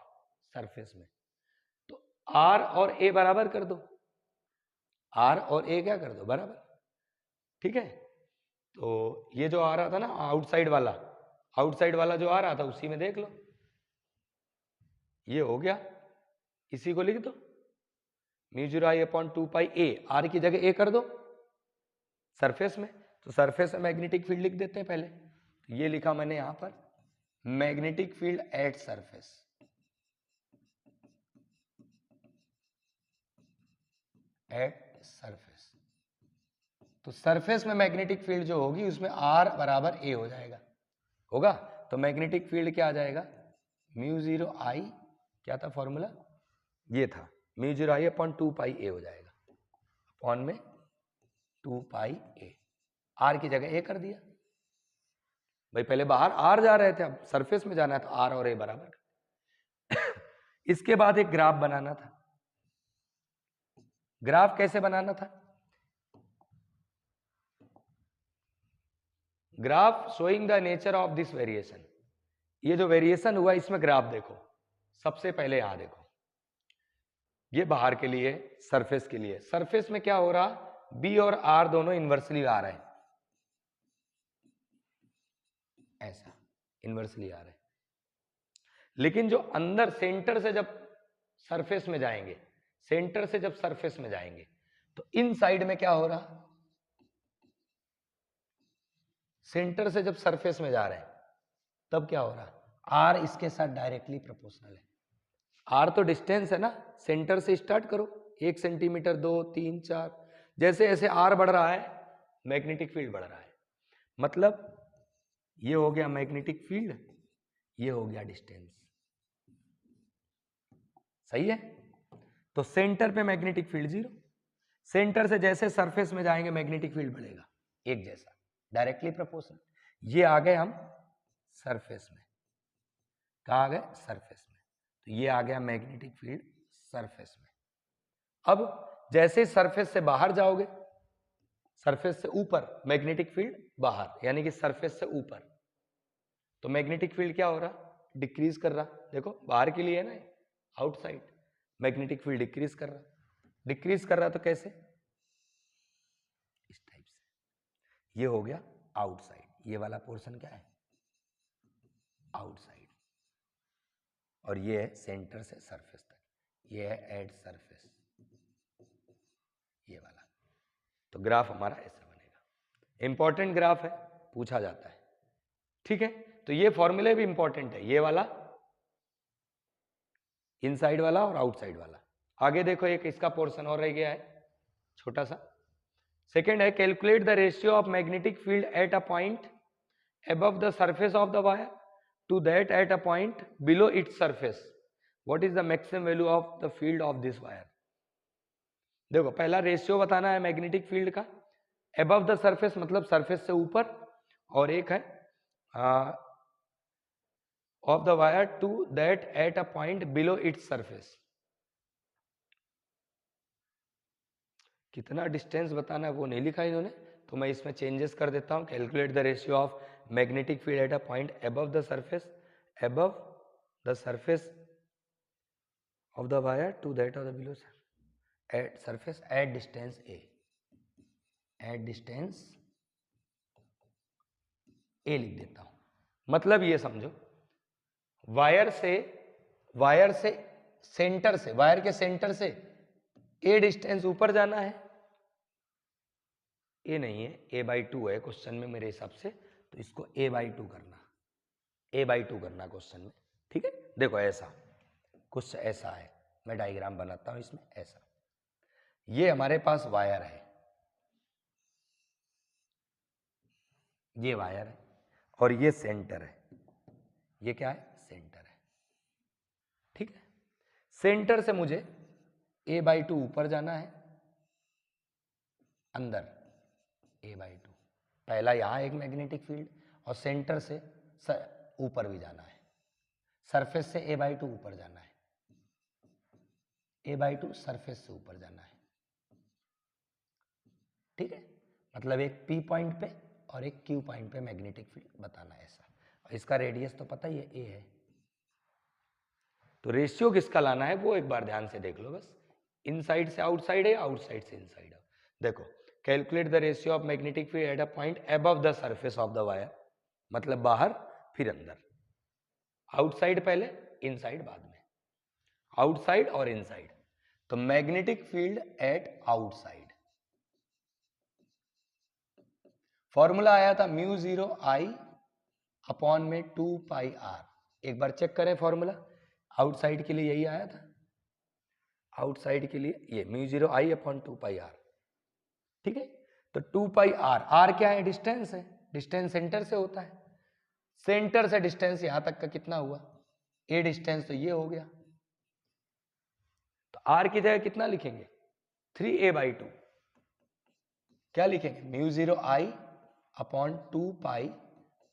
सरफेस में, तो आर और ए बराबर कर दो, आर और ए क्या कर दो बराबर। ठीक है, तो ये जो आ रहा था ना आउटसाइड वाला जो आ रहा था उसी में देख लो, ये हो गया, इसी को लिख दो mu zero I upon 2 pi A, R की जगह ए कर दो सरफेस में, तो सरफेस में मैग्नेटिक फील्ड लिख देते हैं पहले, तो ये लिखा मैंने यहां पर magnetic field at surface, at surface, तो सरफेस में मैग्नेटिक फील्ड जो होगी उसमें आर बराबर ए हो जाएगा, होगा, तो मैग्नेटिक फील्ड क्या आ जाएगा, म्यू जीरो आई, क्या था फॉर्मूला, ये था mu zero I upon 2πa हो जाएगा, अपॉन में 2πa, आर की जगह ए कर दिया भाई, पहले बाहर आर जा रहे थे, अब सरफेस में जाना है तो आर और ए बराबर। इसके बाद एक ग्राफ बनाना था। ग्राफ कैसे बनाना था? Graph showing the nature of this variation. ये जो वेरिएशन हुआ इसमें ग्राफ देखो। सबसे पहले यहां देखो, ये बाहर के लिए, सरफेस के लिए। सरफेस में क्या हो रहा, बी और आर दोनों इन्वर्सली आ रहे हैं, ऐसा इन्वर्सली आ रहे हैं। लेकिन जो अंदर सेंटर से जब सरफेस में जाएंगे, सेंटर से जब सरफेस में जाएंगे तो इन साइड में क्या हो रहा, सेंटर से जब सरफेस में जा रहे हैं तब क्या हो रहा, आर इसके साथ डायरेक्टली प्रोपोर्शनल है। आर तो डिस्टेंस है ना, सेंटर से स्टार्ट करो, 1 सेंटीमीटर, 2, 3, 4, जैसे जैसे आर बढ़ रहा है मैग्नेटिक फील्ड बढ़ रहा है। मतलब ये हो गया मैग्नेटिक फील्ड, ये हो गया डिस्टेंस, सही है। तो सेंटर पे मैग्नेटिक फील्ड 0, सेंटर से जैसे सरफेस में जाएंगे मैग्नेटिक फील्ड बढ़ेगा, एक जैसा, डायरेक्टली प्रोपोर्शनल। ये आ गए हम सरफेस में, कहाँ आ गए, सरफेस में, तो ये आ गया मैग्नेटिक फील्ड सरफेस में। अब जैसे सरफेस से बाहर जाओगे, सरफेस से ऊपर मैग्नेटिक फील्ड बाहर, यानी कि सरफेस से ऊपर, तो मैग्नेटिक फील्ड क्या हो रहा, डिक्रीज कर रहा। देखो बाहर के लिए है ना, आउटसाइड, मैग्नेटिक फील्ड डिक्रीज कर रहा। डिक्रीज कर रहा तो कैसे, इस टाइप से, ये हो गया आउटसाइड। ये वाला पोर्शन क्या है, आउटसाइड, और ये है सेंटर से सरफेस तक, ये है एट सरफेस, ये वाला। तो ग्राफ हमारा ऐसा बनेगा। इंपॉर्टेंट ग्राफ है, पूछा जाता है, ठीक है। तो ये फॉर्मूले भी इंपॉर्टेंट है, ये वाला, इनसाइड वाला और आउटसाइड वाला। आगे देखो एक इसका पोर्शन और रह गया है छोटा सा। सेकेंड है, calculate the ratio of magnetic field at a point above the surface of the wire to that at a point below its surface. What is the maximum value of the field of this wire? देखो पहला ratio बताना है magnetic field का, above the surface मतलब surface से ऊपर, और एक है of the wire to that at a point below its surface. कितना डिस्टेंस बताना है वो नहीं लिखा इन्होंने, तो मैं इसमें चेंजेस कर देता हूं। Calculate the ratio of magnetic field at a point above the surface of the wire to that of the below at surface at distance a, at distance a लिख देता हूं। मतलब ये समझो, वायर से सेंटर से, वायर के centre से a डिस्टेंस ऊपर जाना है, a नहीं है, a/2 है क्वेश्चन में मेरे हिसाब से, तो इसको a/2 करना, a/2 करना क्वेश्चन में, ठीक है। देखो ऐसा कुछ ऐसा है, मैं डायग्राम बनाता हूं इसमें, ऐसा, ये हमारे पास वायर है, ये वायर है, और ये सेंटर है, ये क्या है, सेंटर है, ठीक है। सेंटर से मुझे a/2 ऊपर जाना है, अंदर a/2, पहला यहां एक मैग्नेटिक फील्ड, और सेंटर से ऊपर भी जाना है, सरफेस से a/2 ऊपर जाना है, a/2 सरफेस से ऊपर जाना है, ठीक है। मतलब एक P पॉइंट पे और एक Q पॉइंट पे मैग्नेटिक फील्ड बताना है ऐसा, और इसका रेडियस तो पता ही है, a है। तो रेशियो किसका लाना है वो एक बार ध्यान से देख लो बस, इनसाइड से आउटसाइड है, आउटसाइड से इनसाइड है। देखो calculate the ratio of magnetic field at a point above the surface of the wire, मतलब बाहर फिर अंदर, आउटसाइड पहले, इनसाइड बाद में, आउटसाइड और इनसाइड। तो magnetic field at outside, formula आया था म्यू 0 I अपॉन में 2πr। एक बार चेक करें फॉर्मूला, आउटसाइड के लिए यही आया था, आउटसाइड के लिए ये म्यू 0 I अपॉन 2πr, ठीक है। तो 2πr, r क्या है, डिस्टेंस है, डिस्टेंस सेंटर से होता है, सेंटर से डिस्टेंस यहां तक का कितना हुआ, a डिस्टेंस, तो ये हो गया। तो आर की जगह कितना लिखेंगे 3a/2, क्या लिखेंगे mu 0 I upon 2 pi,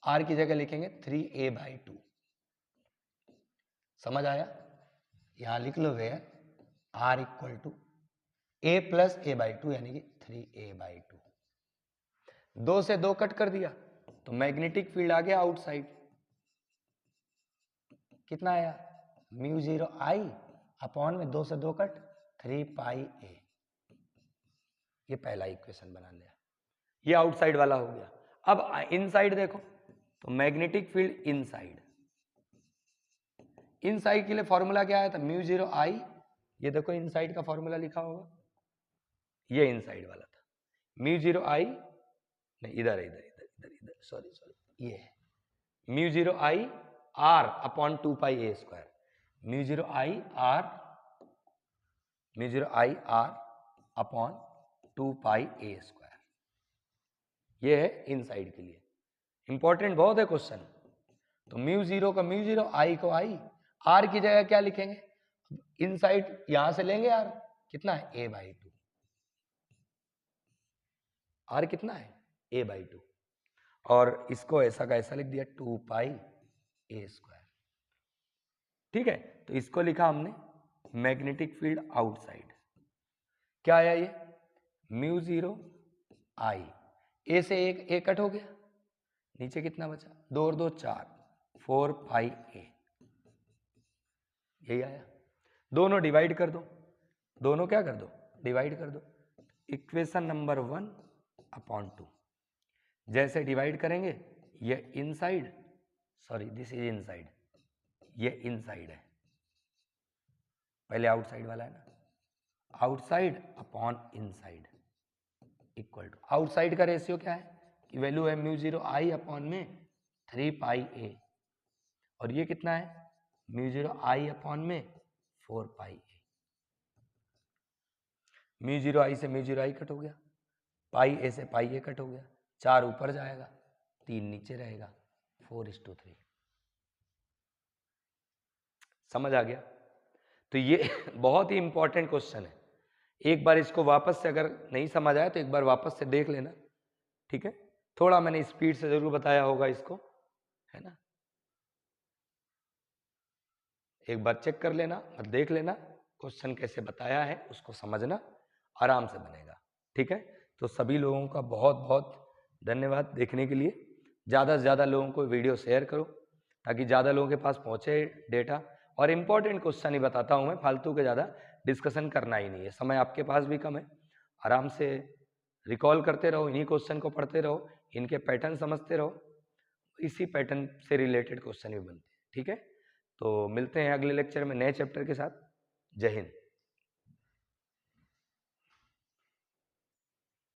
R की जगह लिखेंगे 3a/2। समझ आया? यहां लिख लो वे R equal to a plus a/2 यानी कि 3a/2। 2 से 2 कट कर दिया तो मैग्नेटिक फील्ड आ गया आउटसाइड, कितना आया म्यू 0 I अपॉन में 2 से 2 कट 3 पाई a। ये पहला इक्वेशन बना लिया, ये आउटसाइड वाला हो गया। अब इनसाइड देखो तो मैग्नेटिक फील्ड इनसाइड, इनसाइड के लिए फॉर्मूला क्या आया था म्यू 0 I, ये देखो इनसाइड का फॉर्मूला लिखा होगा, ये इनसाइड वाला था म्यू 0 I, नहीं इधर इधर इधर इधर इधर सॉरी ये है mu 0 I R upon 2 pi a square, mu 0 I R upon 2 pi a square, ये है इनसाइड के लिए। इंपॉर्टेंट बहुत है क्वेश्चन। तो म्यू 0 का म्यू 0, I को I, R की जगह क्या लिखेंगे, इनसाइड यहां से लेंगे R, कितना है a/2, R कितना है a/2, और इसको ऐसा का ऐसा लिख दिया 2 पाई a स्क्वायर। ठीक है, तो इसको लिखा हमने मैग्नेटिक फील्ड आउटसाइड। क्या आया ये म्यू 0 I, a से एक a कट हो गया, नीचे कितना बचा 2 और 2 4, 4 पाई a, यही आया। दोनों डिवाइड कर दो, दोनों क्या कर दो डिवाइड कर दो, इक्वेशन नंबर 1 अपॉन 2। जैसे डिवाइड करेंगे ये inside, sorry this is inside, ये इनसाइड है, पहले आउटसाइड वाला है ना, outside upon inside equal to, outside का रेशियो क्या है कि वैल्यू है म्यू 0 I अपॉन में 3 पाई a, और ये कितना है म्यू 0 I अपॉन में 4 पाई a। म्यू 0 I से म्यू 0 I कट हो गया, पाई a से पाई a कट हो गया, 4 ऊपर जाएगा 3 नीचे रहेगा, 4:3। समझ आ गया? तो ये बहुत ही इंपॉर्टेंट क्वेश्चन है, एक बार इसको वापस से अगर नहीं समझ आया तो एक बार वापस से देख लेना, ठीक है? थोड़ा मैंने स्पीड से जरूर बताया होगा इसको, है ना? एक बार चेक कर लेना और देख लेना क्वेश्चन कैसे बताया है, उसको समझना, आराम से बनेगा। ठीक है, तो सभी लोगों का बहुत बहुत धन्यवाद देखने के लिए। ज़्यादा से ज़्यादा लोगों को वीडियो शेयर करो ताकि ज़्यादा लोगों के पास पहुँचे डेटा, और इम्पोर्टेंट क्वेश्चन ही बताता हूँ मैं, फालतू के ज़्यादा डिस्कशन करना ही नहीं है, समय आपके पास भी कम है, आराम से रिकॉल करते रहो, इन्हीं क्वेश्चन को पढ़ते रहो, इनके पैटर्न समझते रहो, इसी पैटर्न से रिलेटेड क्वेश्चन भी बनते हैं। ठीक है, तो मिलते हैं अगले लेक्चर में नए चैप्टर के साथ। जय हिंद।